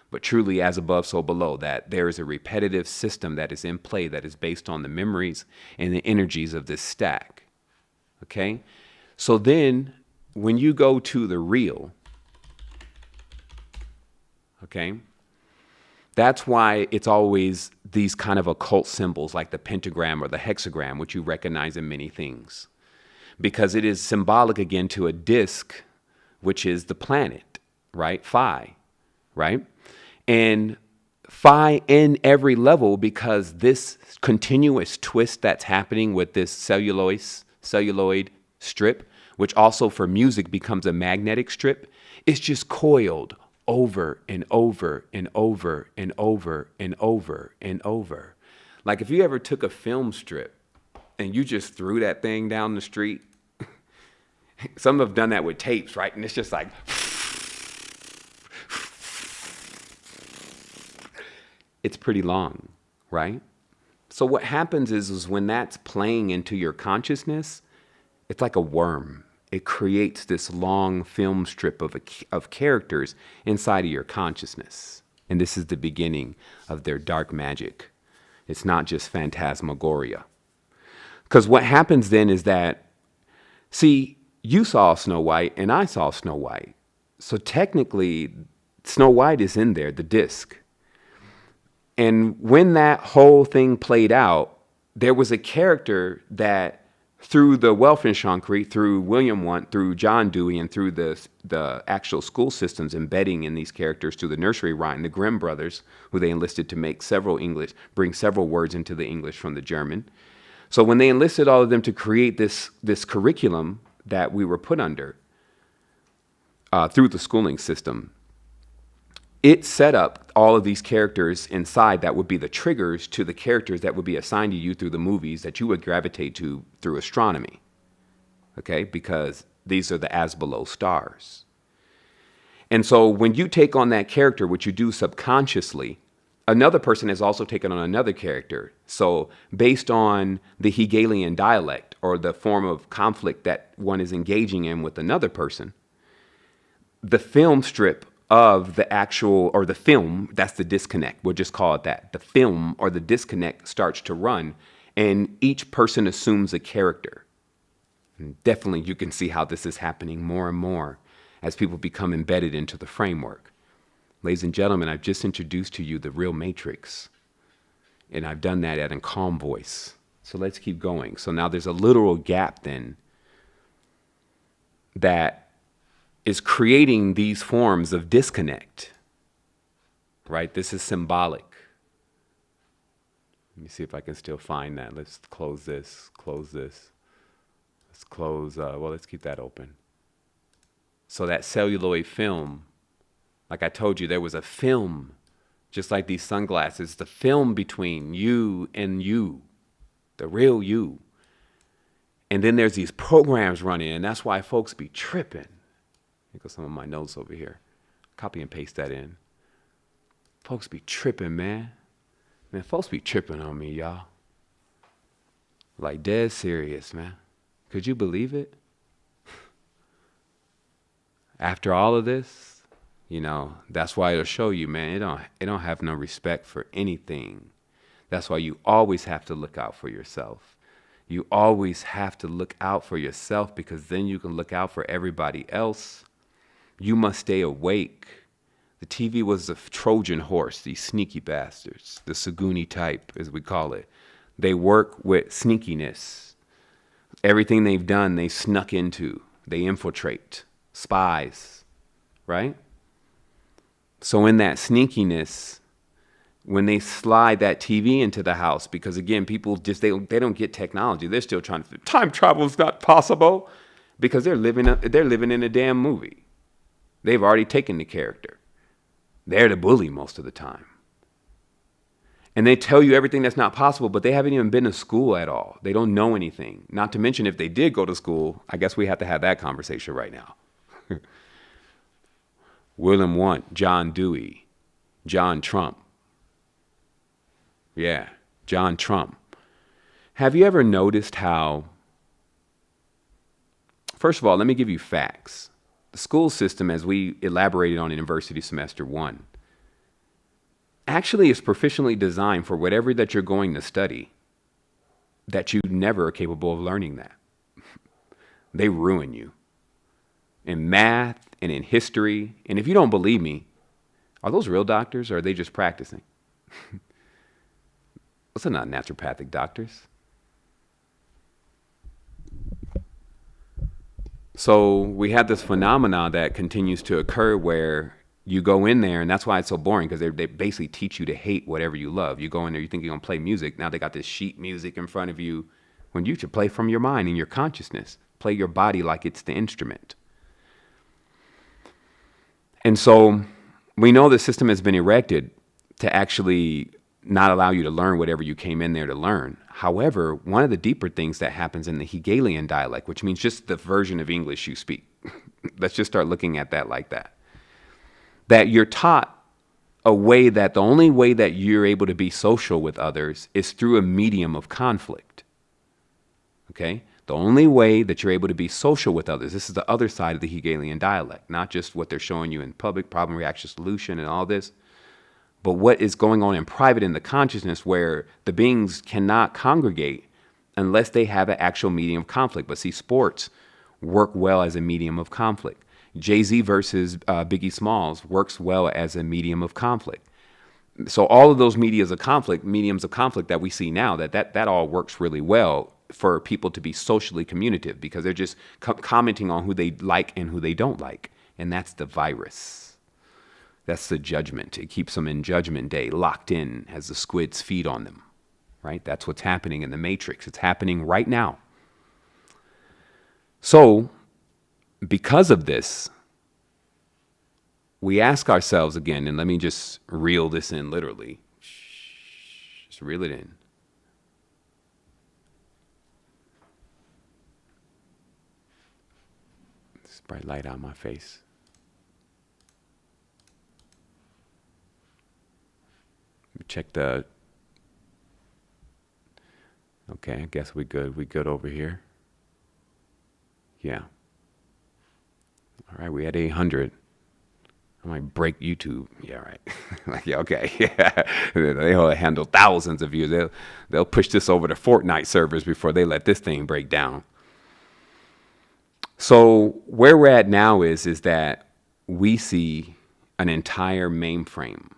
But truly, as above, so below, that there is a repetitive system that is in play that is based on the memories and the energies of this stack. Okay? So then, when you go to the real, okay, that's why it's always these kind of occult symbols like the pentagram or the hexagram, which you recognize in many things. Because it is symbolic, again, to a disk, which is the planet, right? Phi, right? And phi in every level, because this continuous twist that's happening with this celluloid strip, which also for music becomes a magnetic strip, is just coiled over and over and over and over and over and over. Like if you ever took a film strip and you just threw that thing down the street, some have done that with tapes, right? And it's just like, it's pretty long, right? So what happens is when that's playing into your consciousness, It's like a worm. It creates this long film strip of characters inside of your consciousness. And this is the beginning of their dark magic. It's not just phantasmagoria. Because what happens then is that, see, you saw Snow White and I saw Snow White. So technically, Snow White is in there, the disc. And when that whole thing played out, there was a character that through the Welfenschankery, through William Wundt, through John Dewey, and through the actual school systems embedding in these characters through the nursery rhyme, the Grimm brothers, who they enlisted to make bring several words into the English from the German. So when they enlisted all of them to create this curriculum that we were put under through the schooling system, it set up all of these characters inside that would be the triggers to the characters that would be assigned to you through the movies that you would gravitate to through astronomy. Okay? Because these are the as below stars. And so when you take on that character, which you do subconsciously, another person has also taken on another character. So based on the Hegelian dialect or the form of conflict that one is engaging in with another person, the film strip of the actual, or the film, that's the disconnect, we'll just call it that. The film or the disconnect starts to run, and each person assumes a character. And definitely you can see how this is happening more and more as people become embedded into the framework. Ladies and gentlemen, I've just introduced to you the real matrix, and I've done that at a calm voice. So let's keep going. So now there's a literal gap then that is creating these forms of disconnect, right? This is symbolic. Let me see if I can still find that. Let's close this, Let's close, let's keep that open. So that celluloid film, like I told you, there was a film, just like these sunglasses, the film between you and you, the real you. And then there's these programs running, and that's why folks be tripping. Here goes some of my notes over here. Copy and paste that in. Folks be tripping, man. Man, folks be tripping on me, y'all. Like dead serious, man. Could you believe it? After all of this, you know, that's why it'll show you, man, it don't have no respect for anything. That's why you always have to look out for yourself. You always have to look out for yourself, because then you can look out for everybody else. You must stay awake. The TV was a Trojan horse, these sneaky bastards, the Saguni type, as we call it. They work with sneakiness. Everything they've done, they snuck into. They infiltrate. Spies, right? So in that sneakiness, when they slide that TV into the house, because again, people just, they don't get technology. They're still trying to, time travel is not possible, because they're living in a damn movie. They've already taken the character. They're the bully most of the time. And they tell you everything that's not possible, but they haven't even been to school at all. They don't know anything. Not to mention, if they did go to school, I guess we have to have that conversation right now. William Wundt, John Dewey, John Trump. Yeah, John Trump. Have you ever noticed how, first of all, let me give you facts. The school system, as we elaborated on in University Semester 1, actually is proficiently designed for whatever that you're going to study, that you never are capable of learning that. They ruin you. In math and in history. And if you don't believe me, are those real doctors or are they just practicing? Those are not naturopathic doctors. So we have this phenomena that continues to occur where you go in there, and that's why it's so boring, because they basically teach you to hate whatever you love. You go in there, you think you're going to play music. Now they got this sheet music in front of you, when you should play from your mind and your consciousness. Play your body like it's the instrument. And so we know the system has been erected to actually not allow you to learn whatever you came in there to learn. However, one of the deeper things that happens in the Hegelian dialect, which means just the version of English you speak, let's just start looking at that like that, that you're taught a way that the only way that you're able to be social with others is through a medium of conflict. Okay? The only way that you're able to be social with others, this is the other side of the Hegelian dialect, not just what they're showing you in public, problem, reaction, solution, and all this, but what is going on in private in the consciousness where the beings cannot congregate unless they have an actual medium of conflict. But see, sports work well as a medium of conflict. Jay-Z versus Biggie Smalls works well as a medium of conflict. So all of those mediums of conflict that we see now, that all works really well for people to be socially communicative, because they're just commenting on who they like and who they don't like. And that's the virus. That's the judgment. It keeps them in judgment day, locked in as the squids feed on them, right? That's what's happening in the Matrix. It's happening right now. So because of this, we ask ourselves again, and let me just reel this in literally. Just reel it in. This bright light on my face. Check the... Okay, I guess we good. We good over here. Yeah. All right, we had 800. I might break YouTube. Yeah, right. Like, yeah, okay. Yeah. They'll handle thousands of views. They'll push this over to Fortnite servers before they let this thing break down. So where we're at now is that we see an entire mainframe.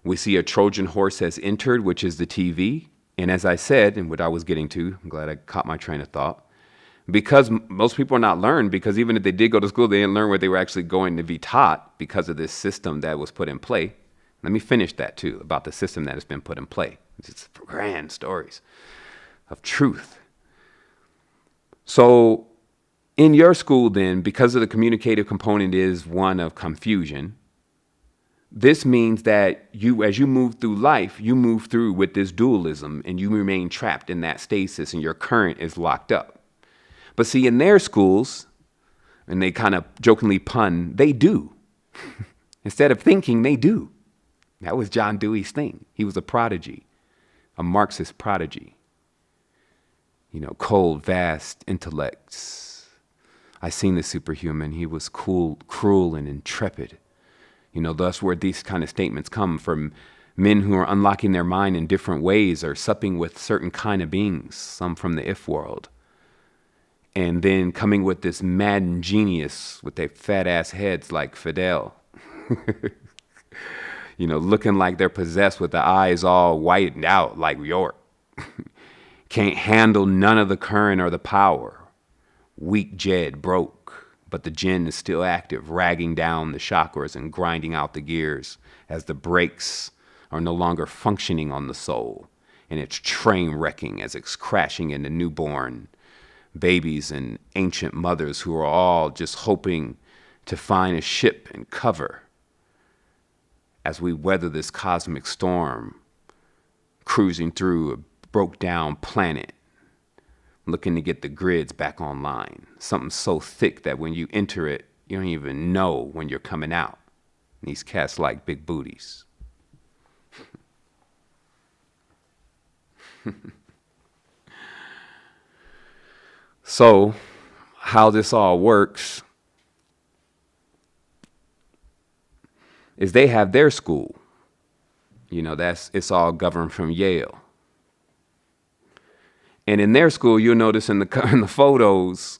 We see a Trojan horse has entered, which is the TV. And as I said, and what I was getting to, I'm glad I caught my train of thought, because most people are not learned, because even if they did go to school, they didn't learn what they were actually going to be taught because of this system that was put in play. Let me finish that too, about the system that has been put in play. It's grand stories of truth. So in your school then, because of the communicative component is one of confusion, this means that you, as you move through life, you move through with this dualism and you remain trapped in that stasis and your current is locked up. But see, in their schools, and they kind of jokingly pun, they do. Instead of thinking, they do. That was John Dewey's thing. He was a prodigy, a Marxist prodigy. You know, cold, vast intellects. I seen the superhuman. He was cool, cruel, and intrepid. You know, thus where these kind of statements come from men who are unlocking their mind in different ways or supping with certain kind of beings, some from the if world. And then coming with this mad genius with their fat ass heads like Fidel. You know, looking like they're possessed with the eyes all whitened out like York. Can't handle none of the current or the power. Weak Jed broke, but the Jinn is still active, ragging down the chakras and grinding out the gears as the brakes are no longer functioning on the soul. And it's train wrecking as it's crashing into newborn babies and ancient mothers who are all just hoping to find a ship and cover as we weather this cosmic storm, cruising through a broke down planet, looking to get the grids back online. Something so thick that when you enter it, you don't even know when you're coming out. And these cats like big booties. So, how this all works is they have their school. You know, it's all governed from Yale. And in their school, you'll notice in the photos,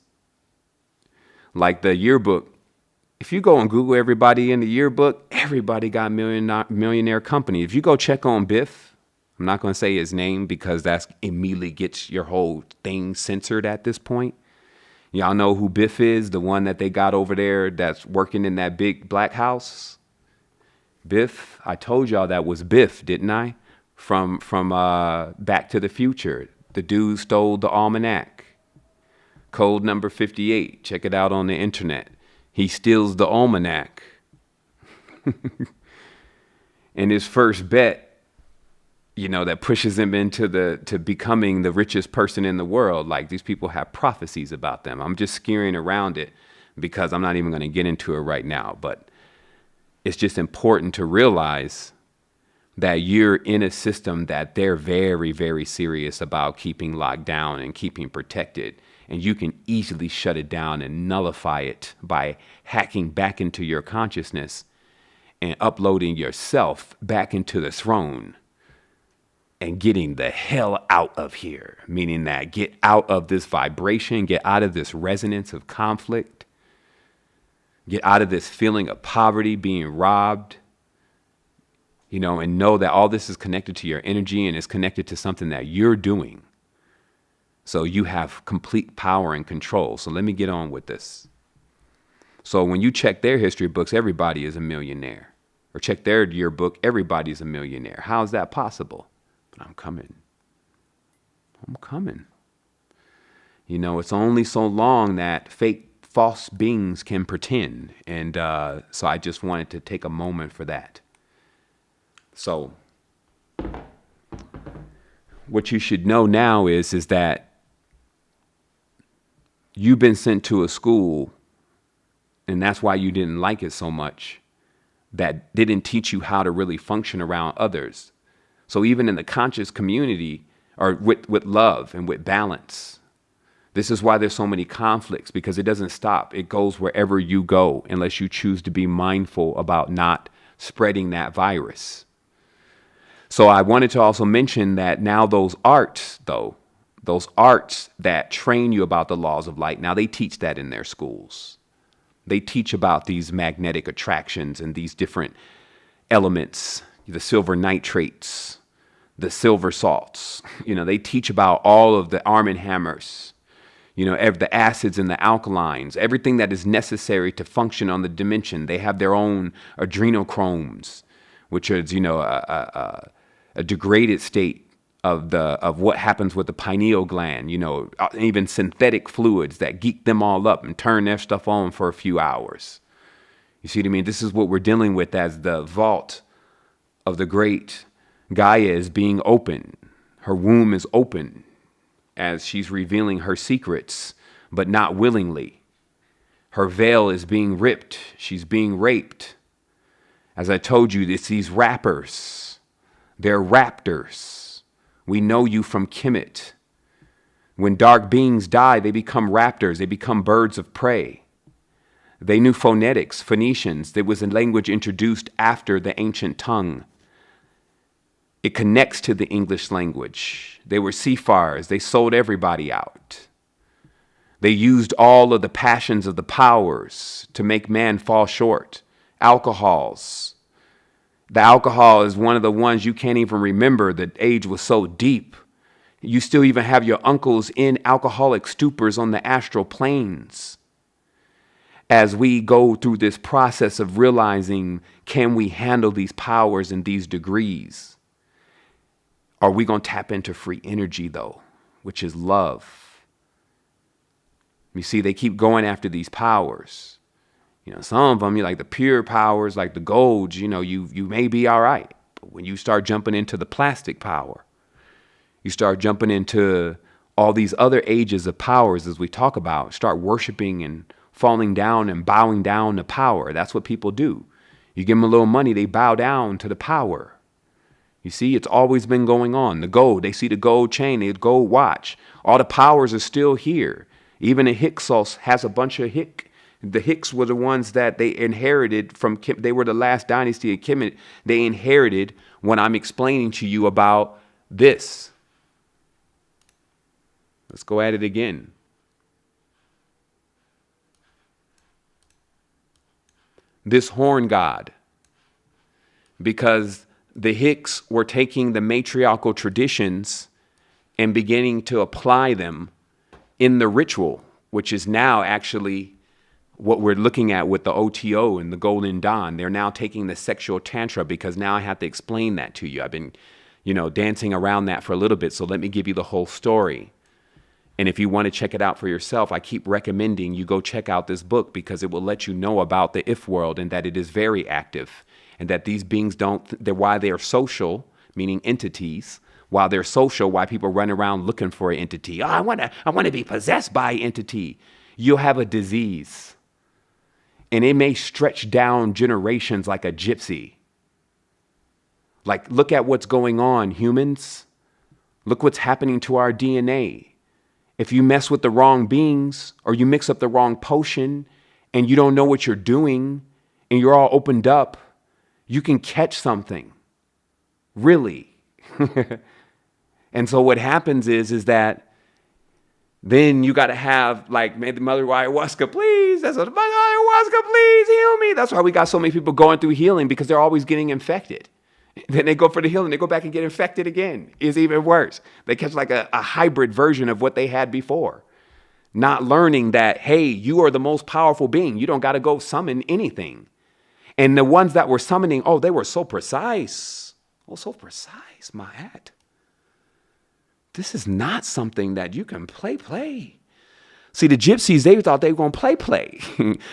like the yearbook, if you go and Google everybody in the yearbook, everybody got millionaire company. If you go check on Biff, I'm not going to say his name because that's immediately gets your whole thing censored at this point. Y'all know who Biff is, the one that they got over there that's working in that big black house? Biff, I told y'all that was Biff, didn't I? From Back to the Future. The dude stole the almanac. Code number 58. Check it out on the internet. He steals the almanac. And his first bet, you know, that pushes him into to becoming the richest person in the world. Like, these people have prophecies about them. I'm just skewering around it because I'm not even going to get into it right now. But it's just important to realize that you're in a system that they're very, very serious about keeping locked down and keeping protected. And you can easily shut it down and nullify it by hacking back into your consciousness and uploading yourself back into the throne and getting the hell out of here. Meaning that get out of this vibration, get out of this resonance of conflict, get out of this feeling of poverty, being robbed, and know that all this is connected to your energy and is connected to something that you're doing. So you have complete power and control. So let me get on with this. So when you check their history books, everybody is a millionaire. Or check their yearbook, everybody's a millionaire. How is that possible? But I'm coming. It's only so long that fake, false beings can pretend. And so I just wanted to take a moment for that. So what you should know now is that you've been sent to a school, and that's why you didn't like it so much, that didn't teach you how to really function around others. So even in the conscious community, or with love and with balance, this is why there's so many conflicts, because it doesn't stop. It goes wherever you go, unless you choose to be mindful about not spreading that virus. So I wanted to also mention that now those arts that train you about the laws of light, now they teach that in their schools. They teach about these magnetic attractions and these different elements, the silver nitrates, the silver salts. They teach about all of the Arm& Hammers, the acids and the alkalines, everything that is necessary to function on the dimension. They have their own adrenochromes, which is, a degraded state of what happens with the pineal gland, even synthetic fluids that geek them all up and turn their stuff on for a few hours. You see what I mean? This is what we're dealing with as the vault of the great Gaia is being open. Her womb is open as she's revealing her secrets, but not willingly. Her veil is being ripped. She's being raped. As I told you, it's these rappers. They're raptors. We know you from Kemet. When dark beings die, they become raptors. They become birds of prey. They knew phonetics, Phoenicians. There was a language introduced after the ancient tongue. It connects to the English language. They were seafarers. They sold everybody out. They used all of the passions of the powers to make man fall short. Alcohols. The alcohol is one of the ones you can't even remember. The age was so deep. You still even have your uncles in alcoholic stupors on the astral planes. As we go through this process of realizing, can we handle these powers and these degrees? Are we going to tap into free energy, though, which is love? You see, they keep going after these powers. Some of them, like the pure powers, like the golds, you may be all right. But when you start jumping into the plastic power, you start jumping into all these other ages of powers, as we talk about, start worshiping and falling down and bowing down to power. That's what people do. You give them a little money, they bow down to the power. You see, it's always been going on. The gold, they see the gold chain, the gold watch. All the powers are still here. Even the Hyksos has a bunch of The Hicks were the ones that they inherited from Kim. They were the last dynasty of Kemet. They inherited what I'm explaining to you about this. Let's go at it again. This horn god. Because the Hicks were taking the matriarchal traditions and beginning to apply them in the ritual, which is now actually what we're looking at with the OTO and the Golden Dawn. They're now taking the sexual tantra, because now I have to explain that to you. I've been, dancing around that for a little bit. So let me give you the whole story. And if you want to check it out for yourself, I keep recommending you go check out this book, because it will let you know about the if world and that it is very active, and that these beings they're why they are social, meaning entities. While they're social, why people run around looking for an entity. Oh, I want to be possessed by an entity. You'll have a disease. And it may stretch down generations like a gypsy. Like, look at what's going on, humans. Look what's happening to our DNA. If you mess with the wrong beings or you mix up the wrong potion and you don't know what you're doing and you're all opened up, you can catch something. Really. And so what happens is that then you got to have, like, may the mother of ayahuasca, please. That's what, ayahuasca, please heal me. That's why we got so many people going through healing, because they're always getting infected. Then they go for the healing, they go back and get infected again. It's even worse. They catch like a hybrid version of what they had before. Not learning that, hey, you are the most powerful being. You don't got to go summon anything. And the ones that were summoning, oh, they were so precise. Oh, so precise, my hat. This is not something that you can play. See, the gypsies, they thought they were going to play.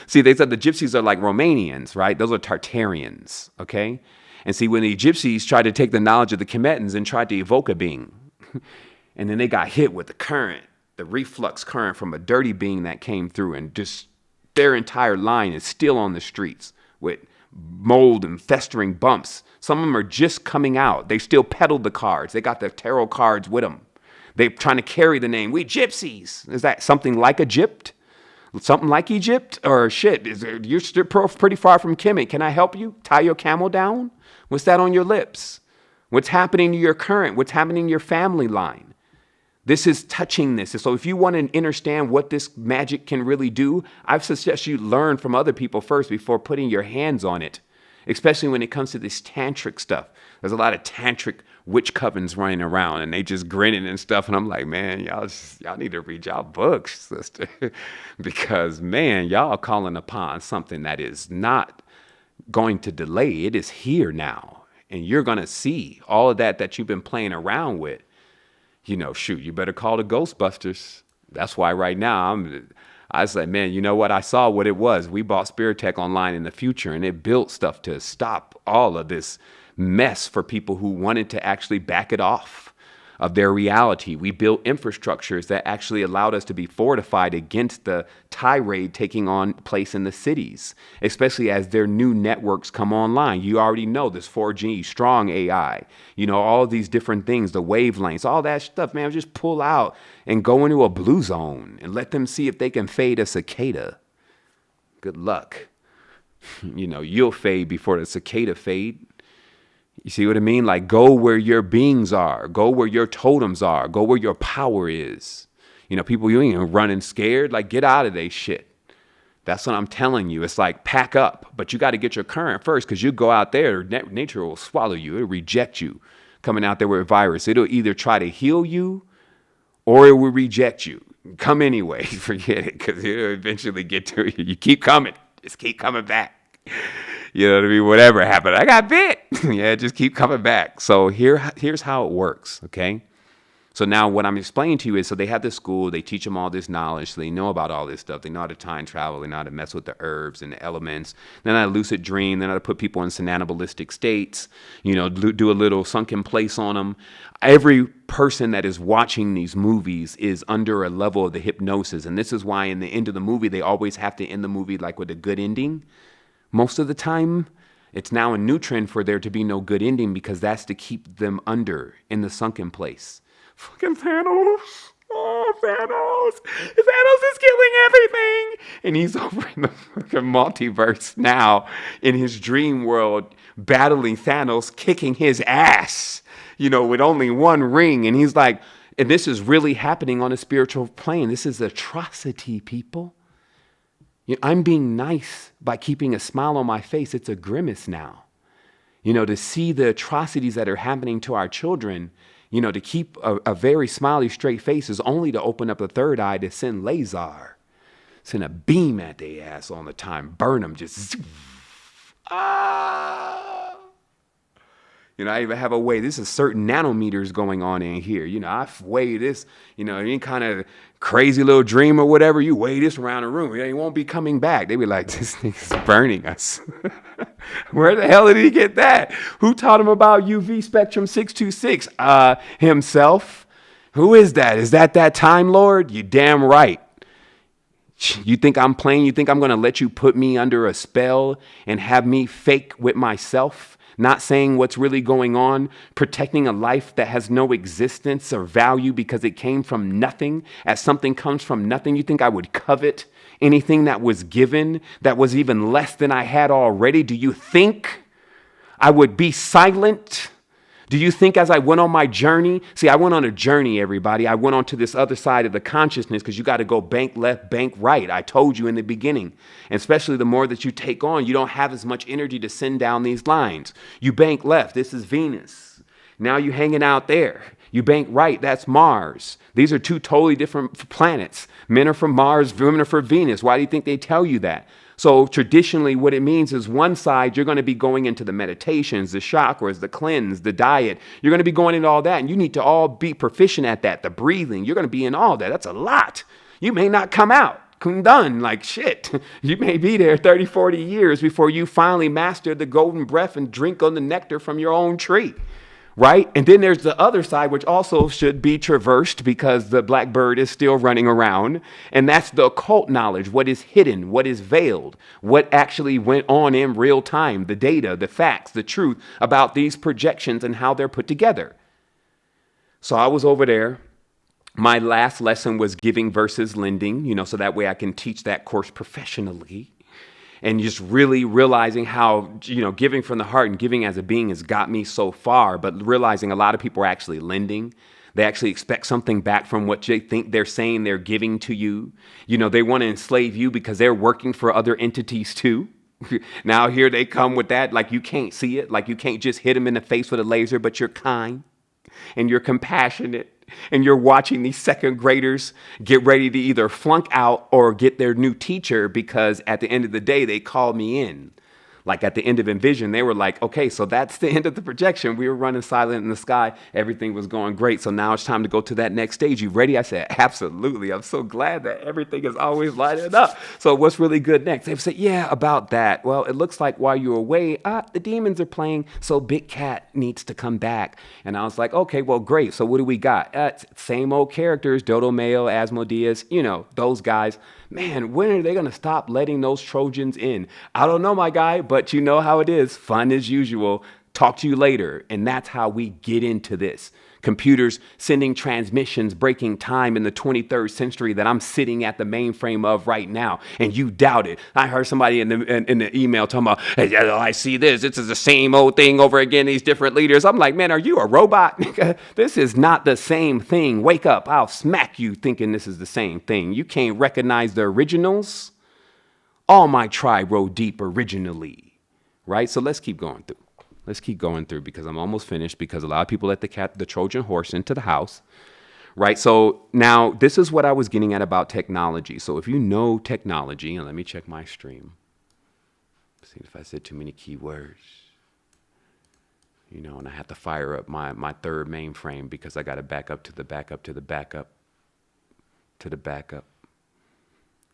See, they said the gypsies are like Romanians, right? Those are Tartarians, okay? And see, when the gypsies tried to take the knowledge of the Kemetans and tried to evoke a being, and then they got hit with the current, the reflux current from a dirty being that came through, and just their entire line is still on the streets with mold and festering bumps. Some of them are just coming out. They still peddled the cards. They got their tarot cards with them. They're trying to carry the name. We gypsies. Is that something like Egypt? Something like Egypt? Or shit, you're still pretty far from Kemet. Can I help you? Tie your camel down? What's that on your lips? What's happening to your current? What's happening to your family line? This is touching this. So if you want to understand what this magic can really do, I suggest you learn from other people first before putting your hands on it, especially when it comes to this tantric stuff. There's a lot of tantric witch covens running around, and they just grinning and stuff. And I'm like, man, y'all need to read y'all books, sister, because, man, y'all calling upon something that is not going to delay. It is here now, and you're going to see all of that you've been playing around with. You know, shoot, you better call the Ghostbusters. That's why right now I was like, man, you know what? I saw what it was. We bought Spirit Tech online in the future, and it built stuff to stop all of this mess for people who wanted to actually back it off of their reality. We built infrastructures that actually allowed us to be fortified against the tirade taking on place in the cities, especially as their new networks come online. You already know this 4G, strong AI, you know, all of these different things, the wavelengths, all that stuff, man, just pull out and go into a blue zone and let them see if they can fade a cicada. Good luck. You know, you'll fade before the cicada fade. You see what I mean? Like, go where your beings are. Go where your totems are. Go where your power is. You know, people, you ain't even running scared. Like, get out of that shit. That's what I'm telling you. It's like, pack up. But you got to get your current first, because you go out there, nature will swallow you. It'll reject you coming out there with a virus. It'll either try to heal you or it will reject you. Come anyway. Forget it, because it'll eventually get to you. You keep coming. Just keep coming back. You know what I mean? Whatever happened, I got bit. Yeah, just keep coming back. So here's how it works, okay? So now what I'm explaining to you is, so they have this school, they teach them all this knowledge, so they know about all this stuff. They know how to time travel, they know how to mess with the herbs and the elements. Then I lucid dream, then I put people in somnambalistic states, you know, do a little sunken place on them. Every person that is watching these movies is under a level of the hypnosis. And this is why in the end of the movie, they always have to end the movie like with a good ending. Most of the time, it's now a new trend for there to be no good ending, because that's to keep them under in the sunken place. Fucking Thanos. Oh, Thanos. Thanos is killing everything. And he's over in the fucking multiverse now in his dream world, battling Thanos, kicking his ass, you know, with only one ring. And he's like, and this is really happening on a spiritual plane. This is atrocity, people. I'm being nice by keeping a smile on my face. It's a grimace now. You know, to see the atrocities that are happening to our children, you know, to keep a very smiley, straight face is only to open up the third eye to send laser. Send a beam at their ass all the time. Burn them, just. You know, I even have a way, this is certain nanometers going on in here. You know, I weigh this, you know, any kind of crazy little dream or whatever, you weigh this around the room. He won't be coming back. They be like, this thing's burning us. Where the hell did he get that? Who taught him about UV spectrum 626? Himself. Who is that? Is that Time Lord? You damn right. You think I'm playing? You think I'm going to let you put me under a spell and have me fake with myself? not saying what's really going on, protecting a life that has no existence or value because it came from nothing. As something comes from nothing, you think I would covet anything that was given that was even less than I had already? Do you think I would be silent? Do you think as I went on my journey, see, I went on a journey, everybody. I went on to this other side of the consciousness because you got to go bank left, bank right. I told you in the beginning, and especially the more that you take on, you don't have as much energy to send down these lines. You bank left. This is Venus. Now you hanging out there. You bank right. That's Mars. These are two totally different planets. Men are from Mars. Women are for Venus. Why do you think they tell you that? So traditionally, what it means is one side, you're going to be going into the meditations, the chakras, the cleanse, the diet. You're going to be going into all that, and you need to all be proficient at that. The breathing, you're going to be in all that. That's a lot. You may not come out. Done like shit. You may be there 30, 40 years before you finally master the golden breath and drink on the nectar from your own tree. Right? And then there's the other side, which also should be traversed because the black bird is still running around. And that's the occult knowledge, what is hidden, what is veiled, what actually went on in real time, the data, the facts, the truth about these projections and how they're put together. So I was over there. My last lesson was giving versus lending, so that way I can teach that course professionally. And just really realizing how, giving from the heart and giving as a being has got me so far, but realizing a lot of people are actually lending. They actually expect something back from what they think they're saying they're giving to you. They want to enslave you because they're working for other entities too. Now here they come with that, like you can't see it, like you can't just hit them in the face with a laser, but you're kind and you're compassionate. And you're watching these second graders get ready to either flunk out or get their new teacher because at the end of the day, they called me in. Like at the end of Envision, they were like, okay, so that's the end of the projection. We were running silent in the sky. Everything was going great. So now it's time to go to that next stage. You ready? I said, absolutely. I'm so glad that everything is always lighting up. So what's really good next? They said, yeah, about that. Well, it looks like while you're away, the demons are playing. So Big Cat needs to come back. And I was like, okay, well, great. So what do we got? Same old characters, Dodo Mayo, Asmodeus, those guys. Man, when are they going to stop letting those Trojans in? I don't know, my guy, but you know how it is. Fun as usual. Talk to you later. And that's how we get into this. Computers sending transmissions, breaking time in the 23rd century that I'm sitting at the mainframe of right now. And you doubt it. I heard somebody in the email talking about, hey, I see this. This is the same old thing over again, these different leaders. I'm like, man, are you a robot? This is not the same thing. Wake up. I'll smack you thinking this is the same thing. You can't recognize the originals. All my tribe rode deep originally. Right? So let's keep going through. Let's keep going through because I'm almost finished because a lot of people let the Trojan horse into the house, right? So now this is what I was getting at about technology. So if you know technology, and let me check my stream. See if I said too many keywords, and I have to fire up my third mainframe because I got to back up to the backup to the backup to the backup.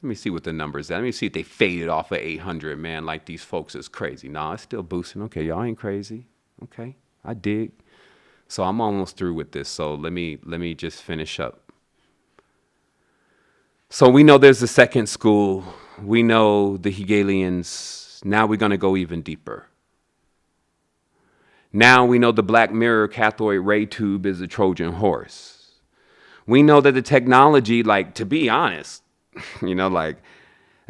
Let me see what the numbers are. Let me see if they faded off of 800, man, like these folks is crazy. Nah, it's still boosting. Okay, y'all ain't crazy. Okay, I dig. So I'm almost through with this. So let me just finish up. So we know there's the second school. We know the Hegelians. Now we're going to go even deeper. Now we know the black mirror cathode ray tube is a Trojan horse. We know that the technology, to be honest, a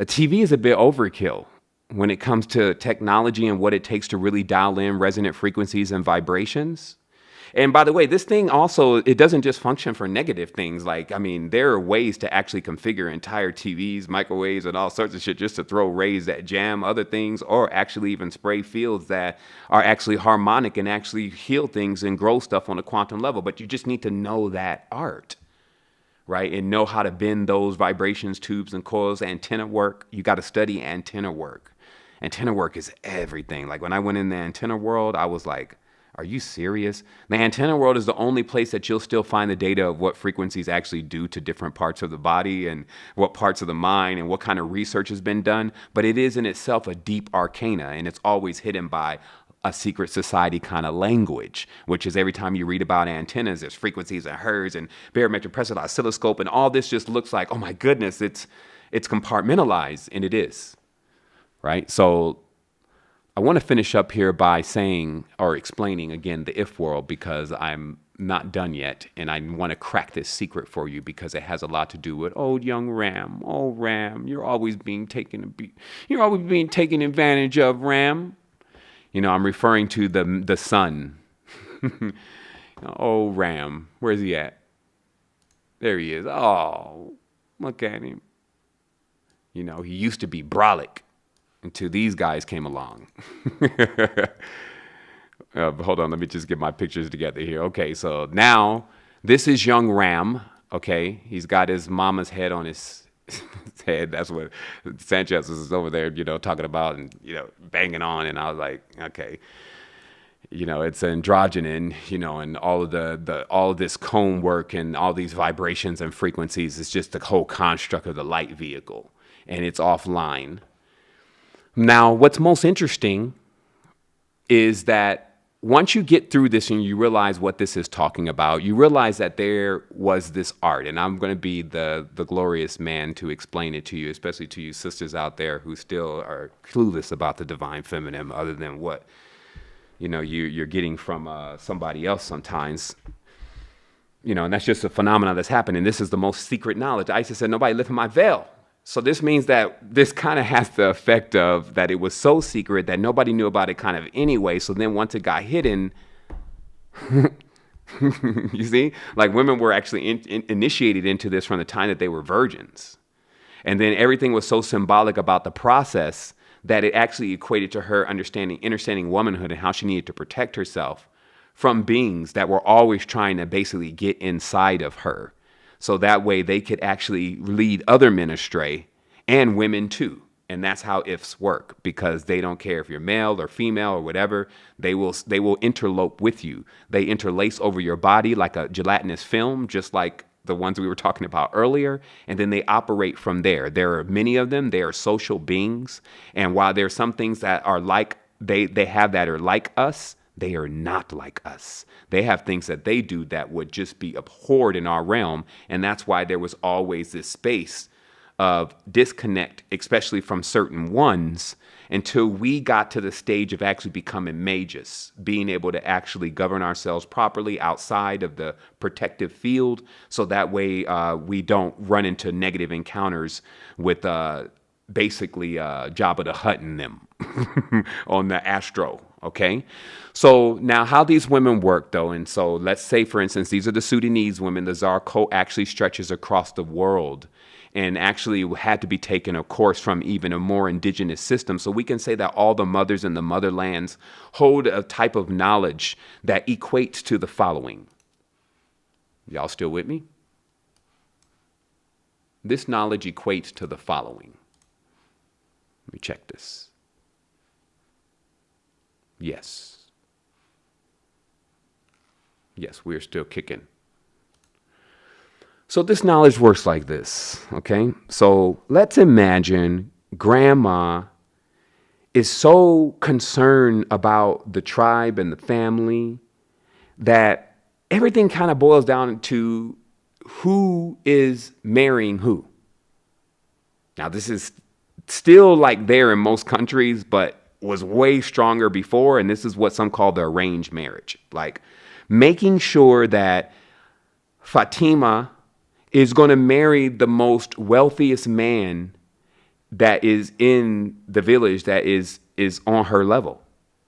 TV is a bit overkill when it comes to technology and what it takes to really dial in resonant frequencies and vibrations. And by the way, this thing also, it doesn't just function for negative things. There are ways to actually configure entire TVs, microwaves, and all sorts of shit just to throw rays that jam other things or actually even spray fields that are actually harmonic and actually heal things and grow stuff on a quantum level. But you just need to know that art. Right? And know how to bend those vibrations, tubes, and coils, antenna work. You got to study antenna work. Antenna work is everything. When I went in the antenna world, I was like, are you serious? The antenna world is the only place that you'll still find the data of what frequencies actually do to different parts of the body and what parts of the mind and what kind of research has been done. But it is in itself a deep arcana, and it's always hidden by a secret society kind of language, which is every time you read about antennas, there's frequencies and hertz and barometric pressure oscilloscope, and all this just looks like, oh my goodness, it's compartmentalized, and it is, right? So I want to finish up here by saying or explaining again the if world, because I'm not done yet, and I want to crack this secret for you because it has a lot to do with old young Ram. Oh, Ram, you're always being taken advantage of, Ram. I'm referring to the son. Oh, Ram, where's he at? There he is. Oh, look at him. He used to be brolic until these guys came along. Hold on, let me just get my pictures together here. Okay, so now this is young Ram. Okay, he's got his mama's head on his head. That's what Sanchez is over there, talking about and banging on. And I was like, okay, it's androgynon, and all of all of this cone work and all these vibrations and frequencies is just the whole construct of the light vehicle, and it's offline. Now, what's most interesting is that once you get through this and you realize what this is talking about, you realize that there was this art, and I'm going to be the glorious man to explain it to you, especially to you sisters out there who still are clueless about the divine feminine, other than what you're getting from somebody else sometimes. And that's just a phenomenon that's happening. This is the most secret knowledge. Isis said, nobody lifted my veil. So this means that this kind of has the effect of that it was so secret that nobody knew about it kind of anyway. So then once it got hidden, you see, like women were actually initiated into this from the time that they were virgins. And then everything was so symbolic about the process that it actually equated to her understanding womanhood and how she needed to protect herself from beings that were always trying to basically get inside of her. So that way they could actually lead other men astray, and women too. And that's how ifs work, because they don't care if you're male or female or whatever. They will interlope with you. They interlace over your body like a gelatinous film, just like the ones we were talking about earlier. And then they operate from there. There are many of them. They are social beings. And while there are some things that are like they have that are like us, they are not like us. They have things that they do that would just be abhorred in our realm. And that's why there was always this space of disconnect, especially from certain ones, until we got to the stage of actually becoming mages, being able to actually govern ourselves properly outside of the protective field. So that way we don't run into negative encounters with basically Jabba the Hutt and them on the Astro. Okay, so now how these women work though, and so let's say, for instance, these are the Sudanese women. The Zar cult actually stretches across the world and actually had to be taken, of course, from even a more indigenous system. So we can say that all the mothers in the motherlands hold a type of knowledge that equates to the following. Y'all still with me? This knowledge equates to the following. Let me check this. Yes. Yes, we're still kicking. So this knowledge works like this, okay? So let's imagine grandma is so concerned about the tribe and the family that everything kind of boils down to who is marrying who. Now, this is still like there in most countries, but was way stronger before. And this is what some call the arranged marriage. Like making sure that Fatima is going to marry the most wealthiest man that is in the village that is on her level.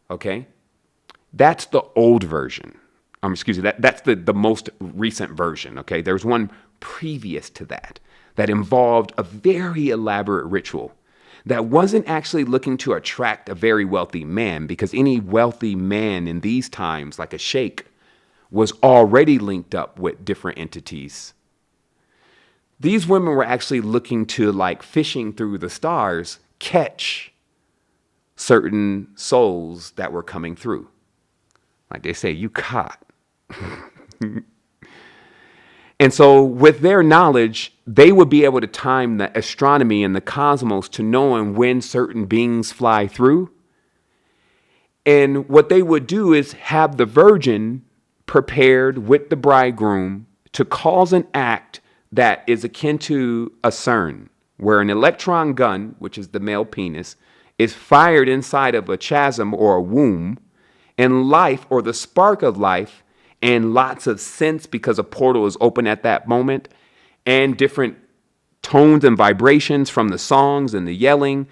Okay. That's the old version. That's the most recent version. Okay. There's one previous to that involved a very elaborate ritual that wasn't actually looking to attract a very wealthy man, because any wealthy man in these times, like a sheikh, was already linked up with different entities. These women were actually looking to, like fishing through the stars, catch certain souls that were coming through. Like they say, you caught. And so with their knowledge, they would be able to time the astronomy and the cosmos to knowing when certain beings fly through. And what they would do is have the virgin prepared with the bridegroom to cause an act that is akin to a CERN, where an electron gun, which is the male penis, is fired inside of a chasm or a womb, and life, or the spark of life, and lots of sense, because a portal is open at that moment, and different tones and vibrations from the songs and the yelling,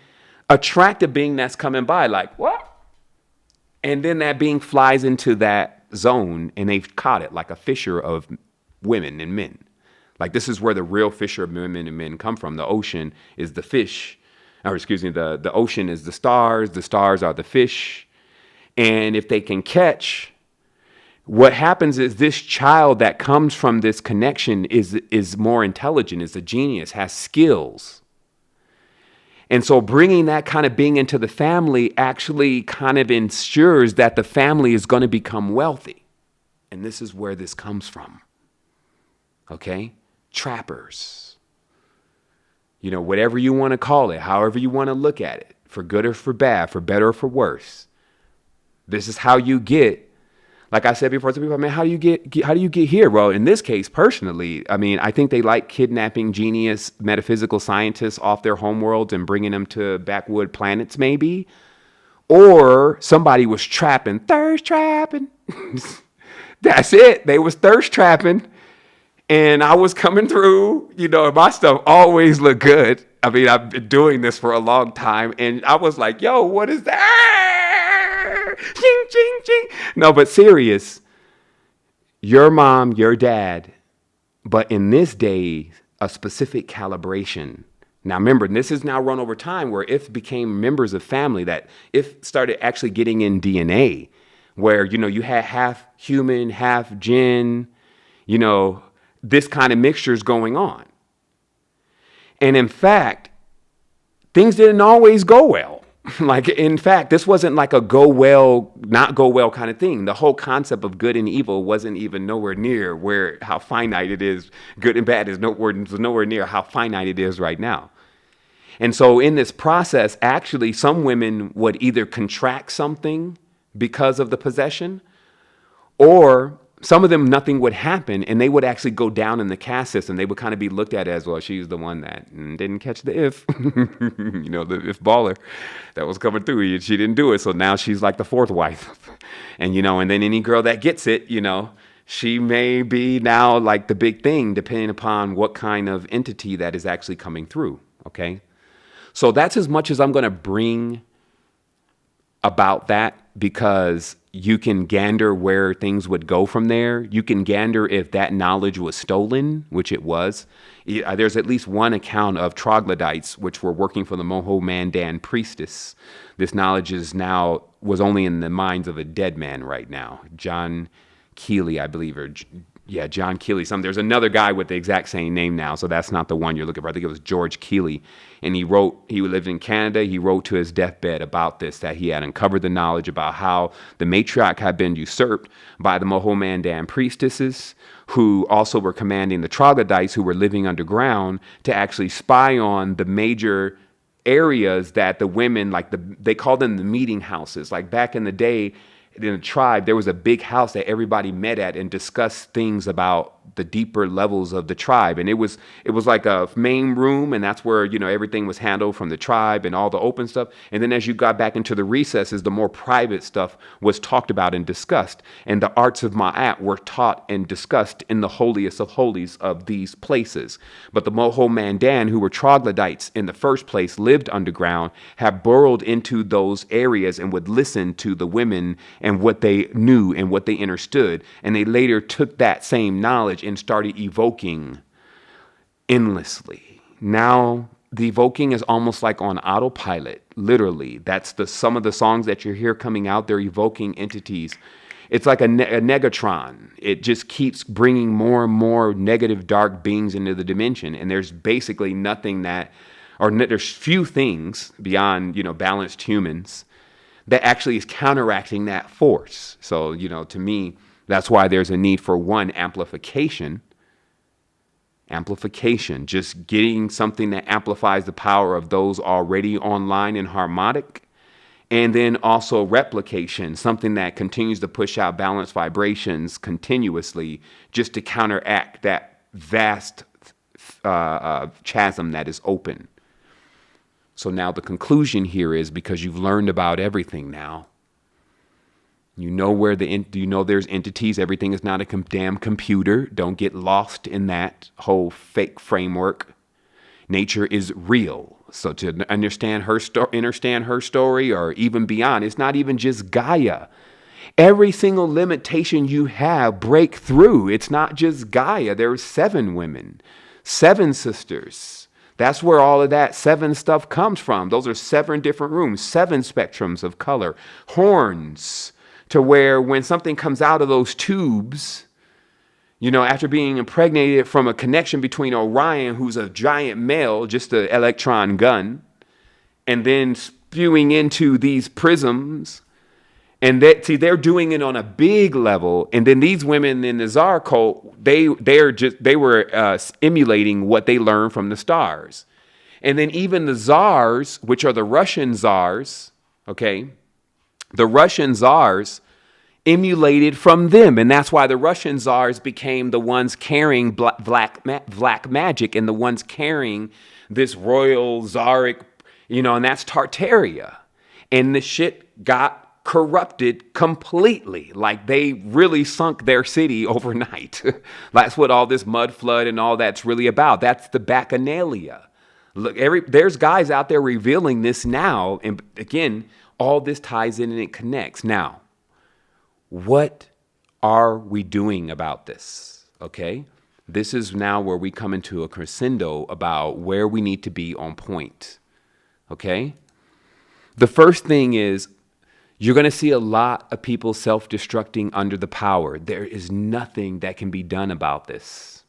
attract a being that's coming by like, what? And then that being flies into that zone, and they've caught it like a fisher of women and men. Like, this is where the real fisher of women and men come from. The ocean is the fish, or excuse me, the ocean is the stars are the fish. And if they can catch, what happens is this child that comes from this connection is more intelligent, is a genius, has skills. And so bringing that kind of being into the family actually kind of ensures that the family is going to become wealthy. And this is where this comes from. Okay? Trappers. You know, whatever you want to call it, however you want to look at it, for good or for bad, for better or for worse. This is how you get, like I said before to people, man, how do you get here? Well, in this case, personally, I mean, I think they like kidnapping genius metaphysical scientists off their homeworlds and bringing them to backwood planets, maybe. Or somebody was thirst trapping. That's it. They was thirst trapping. And I was coming through, you know, my stuff always looked good. I mean, I've been doing this for a long time. And I was like, yo, what is that? Ching, ching, ching. No, but serious. Your mom, your dad, but in this day, a specific calibration. Now, remember, this is now run over time where if became members of family, that if started actually getting in DNA, where, you know, you had half human, half jinn, you know, this kind of mixture is going on. And in fact, things didn't always go well. Like, in fact, this wasn't like a go well, not go well kind of thing. The whole concept of good and evil wasn't even nowhere near where how finite it is. Good and bad is nowhere near how finite it is right now. And so in this process, actually, some women would either contract something because of the possession, or some of them, nothing would happen, and they would actually go down in the caste system. They would kind of be looked at as, well, she's the one that didn't catch the if, you know, the if baller that was coming through. She didn't do it, so now she's like the fourth wife. And, you know, and then any girl that gets it, you know, she may be now like the big thing, depending upon what kind of entity that is actually coming through, okay? So that's as much as I'm going to bring about that, because you can gander where things would go from there. You can gander if that knowledge was stolen, which it was. There's at least one account of troglodytes which were working for the Moho-Mandan priestess. This knowledge was only in the minds of a dead man right now. John Keeley, I believe, John Keeley. There's another guy with the exact same name now, so that's not the one you're looking for. I think it was George Keeley. And he lived in Canada. He wrote to his deathbed about this, that he had uncovered the knowledge about how the matriarch had been usurped by the Moho-Mandan priestesses, who also were commanding the troglodytes who were living underground to actually spy on the major areas that the women, they called them the meeting houses. Like back in the day, in a tribe, there was a big house that everybody met at and discussed things about the deeper levels of the tribe. And it was like a main room, and that's where, you know, everything was handled from the tribe and all the open stuff. And then as you got back into the recesses, the more private stuff was talked about and discussed. And the arts of Ma'at were taught and discussed in the holiest of holies of these places. But the Moho-Mandan, who were troglodytes in the first place, lived underground, have burrowed into those areas and would listen to the women and what they knew and what they understood. And they later took that same knowledge and started evoking endlessly. Now, the evoking is almost like on autopilot, literally. That's some of the songs that you hear coming out, they're evoking entities. It's like a negatron. It just keeps bringing more and more negative, dark beings into the dimension. And there's basically nothing there's few things beyond, you know, balanced humans that actually is counteracting that force. So, you know, to me, that's why there's a need for one, amplification, just getting something that amplifies the power of those already online and harmonic. And then also replication, something that continues to push out balanced vibrations continuously, just to counteract that vast chasm that is open. So now the conclusion here is, because you've learned about everything now, you know there's entities. Everything is not a damn computer. Don't get lost in that whole fake framework. Nature is real. So to understand her story, or even beyond, it's not even just Gaia. Every single limitation you have, break through. It's not just Gaia. There are 7 women, 7 sisters. That's where all of that 7 stuff comes from. Those are 7 different rooms, 7 spectrums of color, horns, to where when something comes out of those tubes, after being impregnated from a connection between Orion, who's a giant male, just an electron gun, and then spewing into these prisms. And they're doing it on a big level. And then these women in the Tsar cult, they were emulating what they learned from the stars. And then even the Tsars, which are the Russian Tsars, okay, the Russian Tsars emulated from them. And that's why the Russian Tsars became the ones carrying black magic, and the ones carrying this royal Tsaric, and that's Tartaria. And the shit got corrupted completely. Like, they really sunk their city overnight. That's what all this mud flood and all that's really about. That's the Bacchanalia. Look, there's guys out there revealing this now. And again, all this ties in and it connects. Now, what are we doing about this? Okay? This is now where we come into a crescendo about where we need to be on point. Okay? The first thing is, you're going to see a lot of people self-destructing under the power. There is nothing that can be done about this.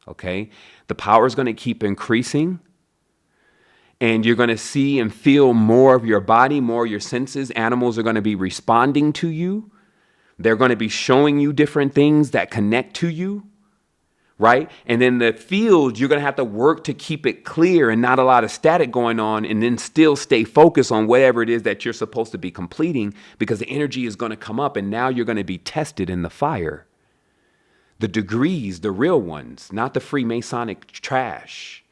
Okay? The power is going to keep increasing. And you're going to see and feel more of your body, more of your senses. Animals are going to be responding to you. They're going to be showing you different things that connect to you. Right? And then the field, you're going to have to work to keep it clear and not a lot of static going on, and then still stay focused on whatever it is that you're supposed to be completing, because the energy is going to come up and now you're going to be tested in the fire. The degrees, the real ones, not the Freemasonic trash.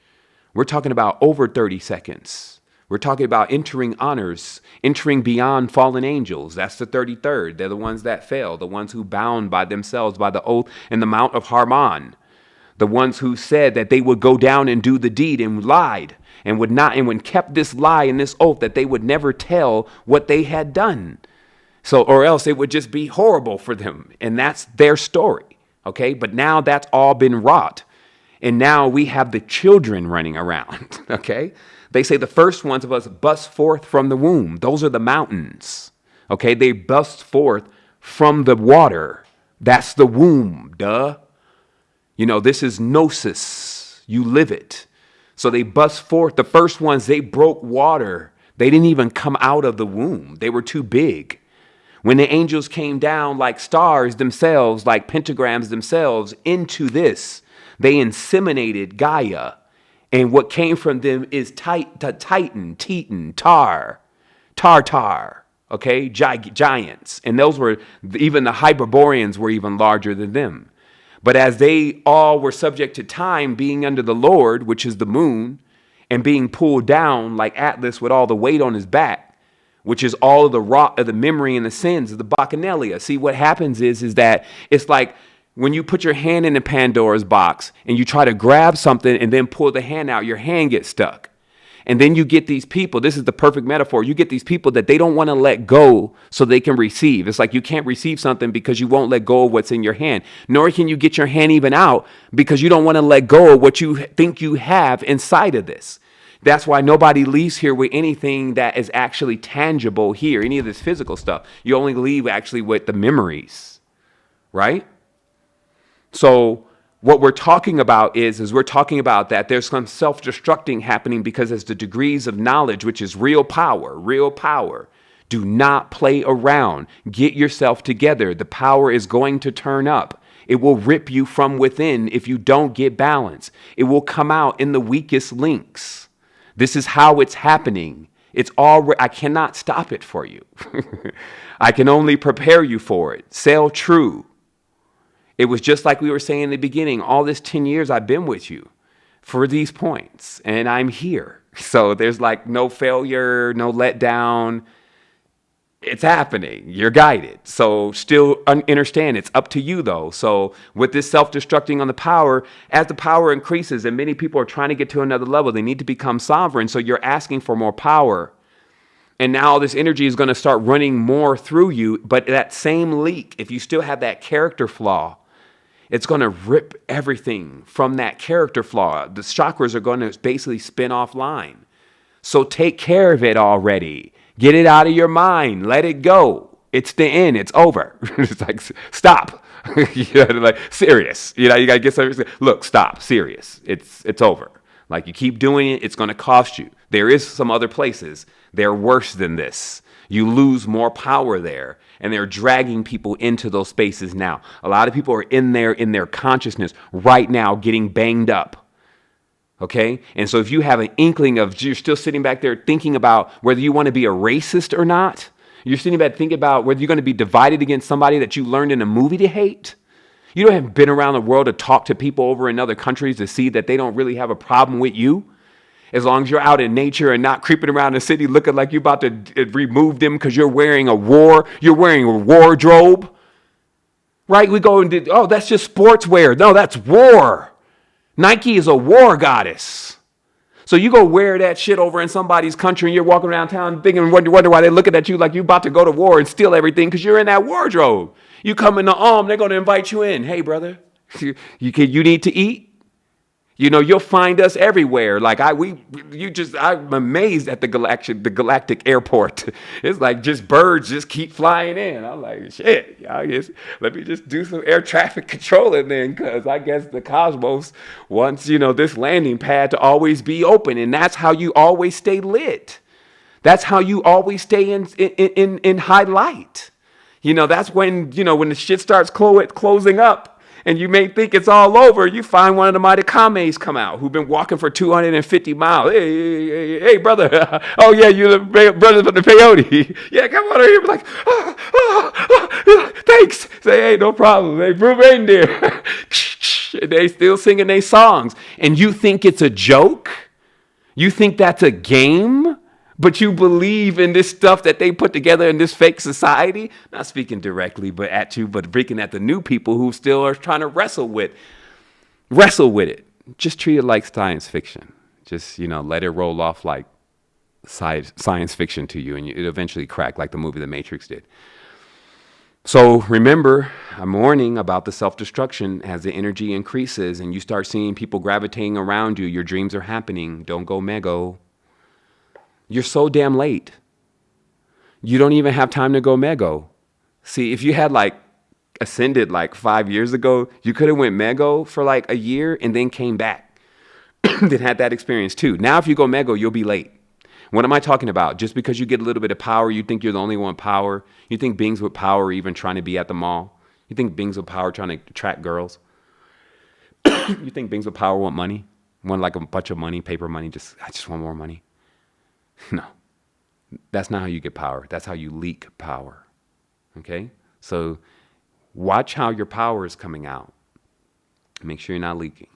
We're talking about over 30 seconds. We're talking about entering honors, entering beyond fallen angels. That's the 33rd. They're the ones that fell, the ones who bound by themselves by the oath in the Mount of Harmon. The ones who said that they would go down and do the deed and lied and would not, and when kept this lie and this oath that they would never tell what they had done. So, or else it would just be horrible for them. And that's their story. Okay. But now that's all been wrought. And now we have the children running around. Okay. They say the first ones of us bust forth from the womb. Those are the mountains. Okay. They bust forth from the water. That's the womb. Duh. This is gnosis. You live it. So they bust forth. The first ones, they broke water. They didn't even come out of the womb. They were too big. When the angels came down like stars themselves, like pentagrams themselves, into this, they inseminated Gaia. And what came from them is Titan, Teton, Tartar, okay, giants. And those were, even the Hyperboreans were even larger than them. But as they all were subject to time being under the Lord, which is the moon, and being pulled down like Atlas with all the weight on his back, which is all of the rot of the memory and the sins of the Bacchanalia. See, what happens is that it's like when you put your hand in a Pandora's box and you try to grab something and then pull the hand out, your hand gets stuck. And then you get these people, this is the perfect metaphor, you get these people that they don't want to let go so they can receive. It's like you can't receive something because you won't let go of what's in your hand. Nor can you get your hand even out because you don't want to let go of what you think you have inside of this. That's why nobody leaves here with anything that is actually tangible here, any of this physical stuff. You only leave actually with the memories, right? So what we're talking about is we're talking about that there's some self-destructing happening because as the degrees of knowledge, which is real power, do not play around. Get yourself together. The power is going to turn up. It will rip you from within if you don't get balance. It will come out in the weakest links. This is how it's happening. It's all, I cannot stop it for you. I can only prepare you for it. Sail true. It was just like we were saying in the beginning, all this 10 years I've been with you for these points, and I'm here. So there's like no failure, no letdown. It's happening. You're guided. So still understand it's up to you though. So with this self-destructing on the power, as the power increases and many people are trying to get to another level, they need to become sovereign. So you're asking for more power. And now all this energy is going to start running more through you. But that same leak, if you still have that character flaw, it's going to rip everything from that character flaw. The chakras are going to basically spin offline. So take care of it already. Get it out of your mind. Let it go. It's the end. It's over. It's like, stop. You know, like, serious. You know, you got to get something. Look, stop. Serious. It's over. Like, you keep doing it, it's going to cost you. There is some other places. They're worse than this. You lose more power there. And they're dragging people into those spaces now. A lot of people are in their consciousness right now getting banged up. Okay? And so if you have an inkling of, you're still sitting back there thinking about whether you want to be a racist or not, you're sitting back thinking about whether you're going to be divided against somebody that you learned in a movie to hate. You don't have been around the world to talk to people over in other countries to see that they don't really have a problem with you. As long as you're out in nature and not creeping around the city looking like you're about to remove them because you're wearing a wardrobe. Right? We go and do, oh, that's just sportswear. No, that's war. Nike is a war goddess. So you go wear that shit over in somebody's country and you're walking around town thinking and wonder why they're looking at you like you're about to go to war and steal everything because you're in that wardrobe. You come in the arm, they're going to invite you in. Hey, brother, you need to eat. You know, you'll find us everywhere. Like I'm amazed at the galactic airport. It's like just birds just keep flying in. I'm like, shit, let me just do some air traffic controlling then, because I guess the cosmos wants, this landing pad to always be open. And that's how you always stay lit. That's how you always stay in high light. That's when the shit starts closing up. And you may think it's all over. You find one of the mighty kames come out who've been walking for 250 miles. Hey, brother. Oh, yeah, you're the brother from the peyote. Yeah, come on over here. Like, thanks. Say, hey, no problem. Hey, Blue Reindeer. And they still singing their songs. And you think it's a joke? You think that's a game? But you believe in this stuff that they put together in this fake society? Not speaking directly but speaking at the new people who still are trying to wrestle with it. Just treat it like science fiction. Just, let it roll off like science fiction to you, and it eventually crack like the movie The Matrix did. So remember, I'm warning about the self-destruction as the energy increases and you start seeing people gravitating around you. Your dreams are happening. Don't go mego. You're so damn late. You don't even have time to go mego. See, if you had ascended 5 years ago, you could have went mego for a year and then came back. Then had that experience too. Now, if you go mego, you'll be late. What am I talking about? Just because you get a little bit of power, you think you're the only one with power. You think beings with power are even trying to be at the mall. You think beings with power are trying to attract girls. You think beings with power want money. Want a bunch of money, paper money. I just want more money. No, that's not how you get power. That's how you leak power. Okay? So watch how your power is coming out. Make sure you're not leaking.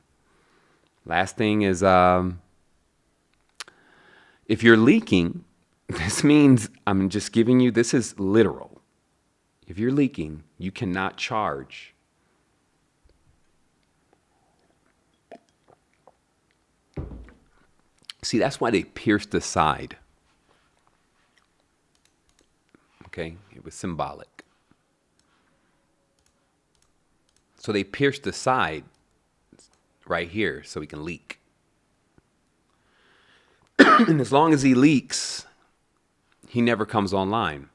Last thing is, if you're leaking, this means I'm just giving you, this is literal. If you're leaking, you cannot charge. See, that's why they pierced the side. Okay? It was symbolic. So they pierced the side right here so he can leak. And as long as he leaks, he never comes online.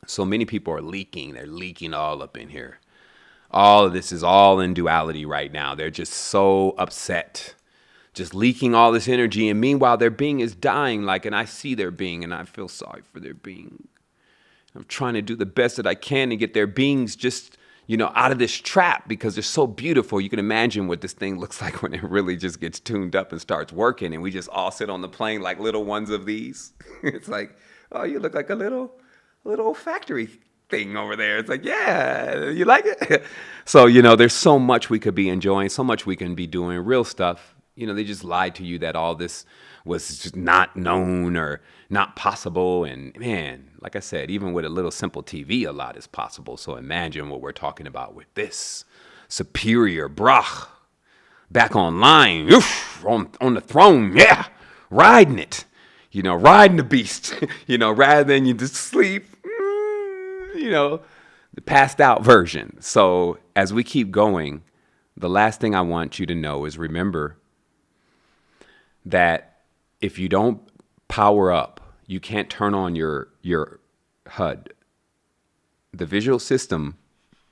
So many people are leaking. They're leaking all up in here. All of this is all in duality right now. They're just so upset. Just leaking all this energy, and meanwhile their being is dying, and I see their being and I feel sorry for their being. I'm trying to do the best that I can to get their beings just, out of this trap because they're so beautiful. You can imagine what this thing looks like when it really just gets tuned up and starts working, and we just all sit on the plane like little ones of these. It's like, oh, you look like a little factory thing over there. It's like, yeah, you like it? So, there's so much we could be enjoying, so much we can be doing, real stuff. They just lied to you that all this was just not known or not possible. And man, like I said, even with a little simple TV, a lot is possible. So imagine what we're talking about with this superior brach back online, oof, on the throne, yeah, riding it, riding the beast, rather than you just sleep, the passed out version. So as we keep going, the last thing I want you to know is remember that if you don't power up, you can't turn on your HUD, the visual system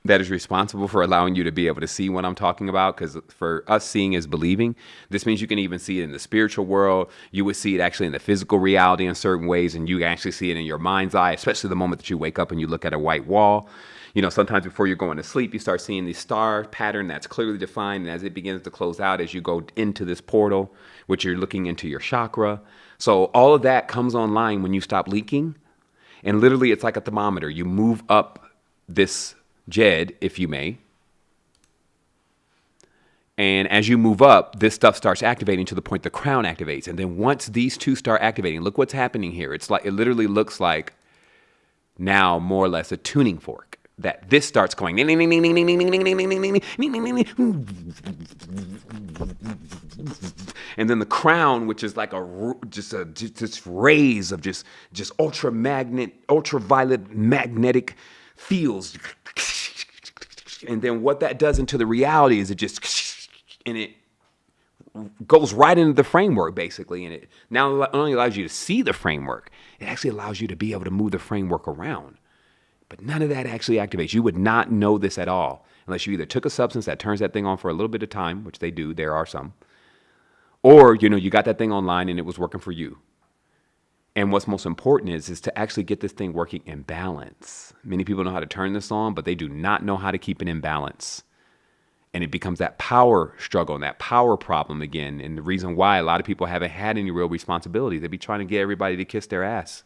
that is responsible for allowing you to be able to see what I'm talking about. Because for us, seeing is believing. This means you can even see it in the spiritual world. You would see it actually in the physical reality in certain ways, and you can actually see it in your mind's eye, especially the moment that you wake up and you look at a white wall. Sometimes before you're going to sleep, you start seeing the star pattern that's clearly defined. And as it begins to close out, as you go into this portal, which you're looking into your chakra. So all of that comes online when you stop leaking. And literally, it's like a thermometer. You move up this Jed, if you may. And as you move up, this stuff starts activating to the point the crown activates. And then once these two start activating, look what's happening here. It literally looks like now more or less a tuning fork. That this starts going, and then the crown, which is like just rays of just ultraviolet magnetic fields. And then what that does into the reality is it goes right into the framework, basically. And it now not only allows you to see the framework, it actually allows you to be able to move the framework around. But none of that actually activates. You would not know this at all unless you either took a substance that turns that thing on for a little bit of time, which they do, there are some, or, you got that thing online and it was working for you. And what's most important is to actually get this thing working in balance. Many people know how to turn this on, but they do not know how to keep it in balance. And it becomes that power struggle and that power problem again. And the reason why a lot of people haven't had any real responsibility, they be trying to get everybody to kiss their ass.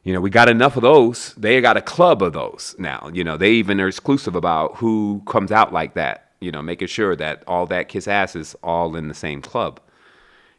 We got enough of those. They got a club of those now. They even are exclusive about who comes out like that, making sure that all that kiss ass is all in the same club.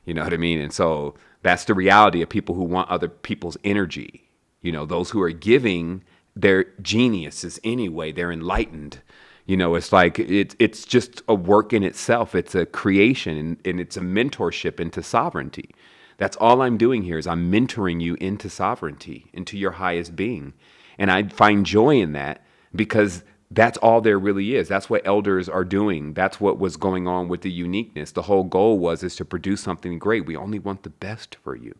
You know what I mean? And so that's the reality of people who want other people's energy. Those who are giving, they're geniuses anyway. They're enlightened. It's like it's just a work in itself. It's a creation and it's a mentorship into sovereignty. That's all I'm doing here is I'm mentoring you into sovereignty, into your highest being. And I find joy in that because that's all there really is. That's what elders are doing. That's what was going on with the uniqueness. The whole goal is to produce something great. We only want the best for you.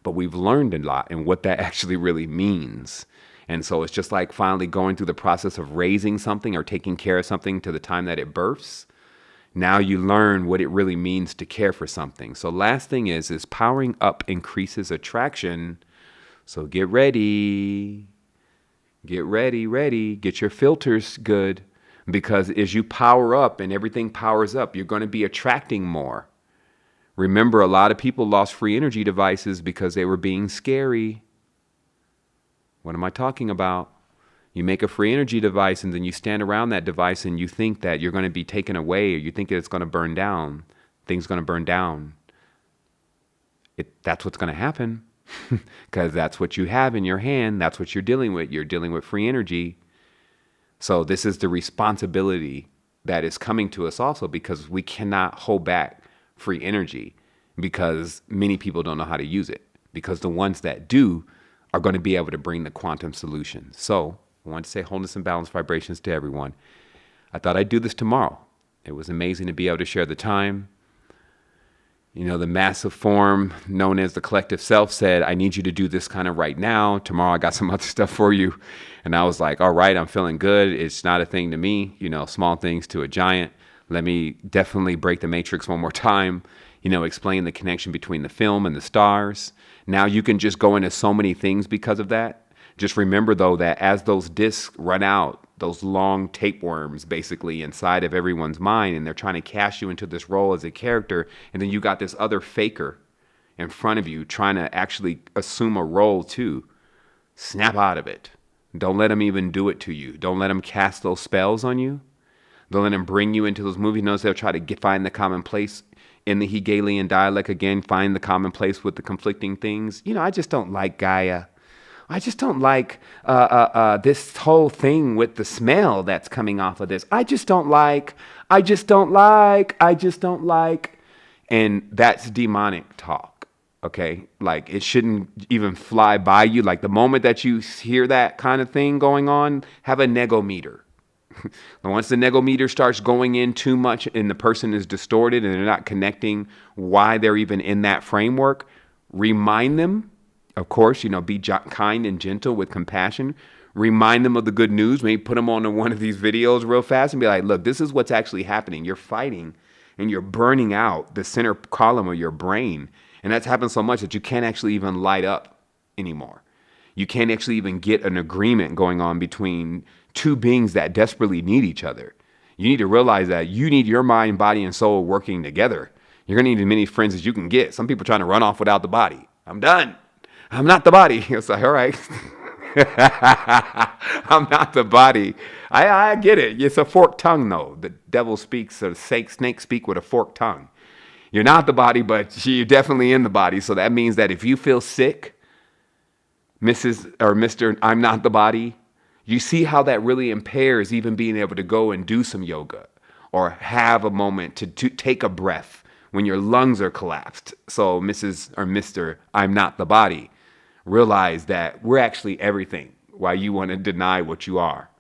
But we've learned a lot and what that actually really means. And so it's just like finally going through the process of raising something or taking care of something to the time that it births. Now you learn what it really means to care for something. So last thing is powering up increases attraction. So get ready. Get ready. Get your filters good. Because as you power up and everything powers up, you're going to be attracting more. Remember, a lot of people lost free energy devices because they were being scary. What am I talking about? You make a free energy device and then you stand around that device and you think that you're going to be taken away or you think that it's going to burn down. Things going to burn down. That's what's going to happen because that's what you have in your hand. That's what you're dealing with. You're dealing with free energy. So this is the responsibility that is coming to us also because we cannot hold back free energy because many people don't know how to use it because the ones that do are going to be able to bring the quantum solution. So I want to say wholeness and balance vibrations to everyone. I thought I'd do this tomorrow. It was amazing to be able to share the time. The massive form known as the collective self said, I need you to do this kind of right now. Tomorrow I got some other stuff for you. And I was like, all right, I'm feeling good. It's not a thing to me, small things to a giant. Let me definitely break the matrix one more time, explain the connection between the film and the stars. Now you can just go into so many things because of that. Just remember, though, that as those discs run out, those long tapeworms basically inside of everyone's mind, and they're trying to cast you into this role as a character, and then you got this other faker in front of you trying to actually assume a role too. Snap out of it. Don't let them even do it to you. Don't let them cast those spells on you. Don't let them bring you into those movie notes. They'll try to find the common place in the Hegelian dialect, again, find the commonplace with the conflicting things. I just don't like Gaia. I just don't like this whole thing with the smell that's coming off of this. I just don't like, I just don't like, I just don't like. And that's demonic talk, okay? Like, it shouldn't even fly by you. Like, the moment that you hear that kind of thing going on, have a negometer. Once the negometer starts going in too much and the person is distorted and they're not connecting why they're even in that framework, remind them, of course, be kind and gentle with compassion. Remind them of the good news. Maybe put them on one of these videos real fast and be like, look, this is what's actually happening. You're fighting and you're burning out the center column of your brain. And that's happened so much that you can't actually even light up anymore. You can't actually even get an agreement going on between two beings that desperately need each other. You need to realize that you need your mind, body, and soul working together. You're going to need as many friends as you can get. Some people trying to run off without the body. I'm done. I'm not the body. It's like, all right. I'm not the body. I get it. It's a forked tongue, though. The devil speaks, or the snakes speak with a forked tongue. You're not the body, but you're definitely in the body. So that means that if you feel sick, Mrs. or Mr. I'm not the body, you see how that really impairs even being able to go and do some yoga or have a moment to take a breath when your lungs are collapsed. So Mrs. or Mr. I'm not the body, realize that we're actually everything while you want to deny what you are.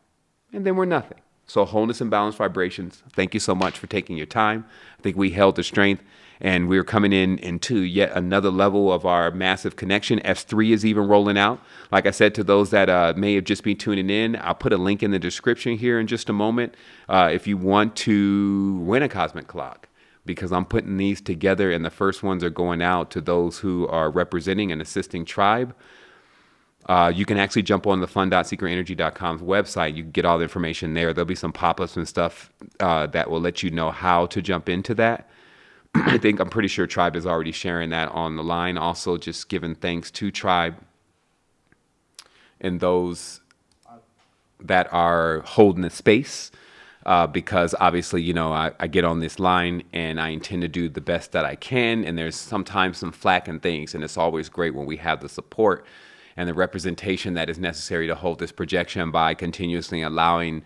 And then we're nothing. So wholeness and balanced vibrations. Thank you so much for taking your time. I think we held the strength. And we're coming into yet another level of our massive connection. F3 is even rolling out. Like I said, to those that may have just been tuning in, I'll put a link in the description here in just a moment if you want to win a cosmic clock, because I'm putting these together and the first ones are going out to those who are representing an assisting tribe. You can actually jump on the fun.secretenergy.com's website. You can get all the information there. There'll be some pop-ups and stuff that will let you know how to jump into that. I'm pretty sure Tribe is already sharing that on the line. Also, just giving thanks to Tribe and those that are holding the space. Because obviously, I get on this line and I intend to do the best that I can. And there's sometimes some flack and things. And it's always great when we have the support and the representation that is necessary to hold this projection by continuously allowing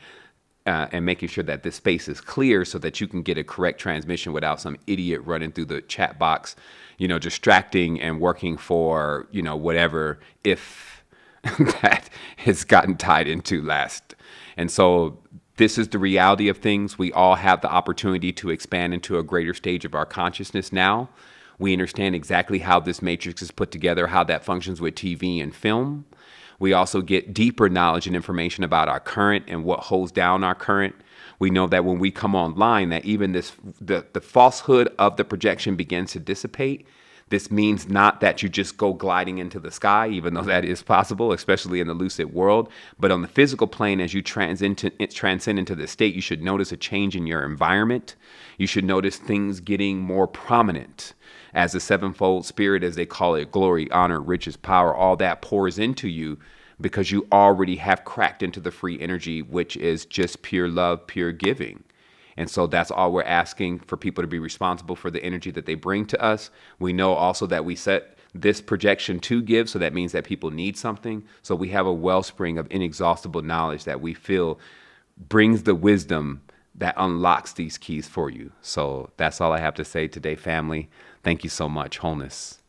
and making sure that this space is clear so that you can get a correct transmission without some idiot running through the chat box, distracting and working for, whatever if that has gotten tied into last. And so this is the reality of things. We all have the opportunity to expand into a greater stage of our consciousness now. We understand exactly how this matrix is put together, how that functions with TV and film. We also get deeper knowledge and information about our current and what holds down our current. We know that when we come online, that even the falsehood of the projection begins to dissipate. This means not that you just go gliding into the sky, even though that is possible, especially in the lucid world. But on the physical plane, as you transcend into the state, you should notice a change in your environment. You should notice things getting more prominent. As the sevenfold spirit, as they call it, glory, honor, riches, power, all that pours into you because you already have cracked into the free energy, which is just pure love, pure giving. And so that's all we're asking, for people to be responsible for the energy that they bring to us. We know also that we set this projection to give, so that means that people need something. So we have a wellspring of inexhaustible knowledge that we feel brings the wisdom that unlocks these keys for you. So that's all I have to say today, family. Thank you so much. Wholeness.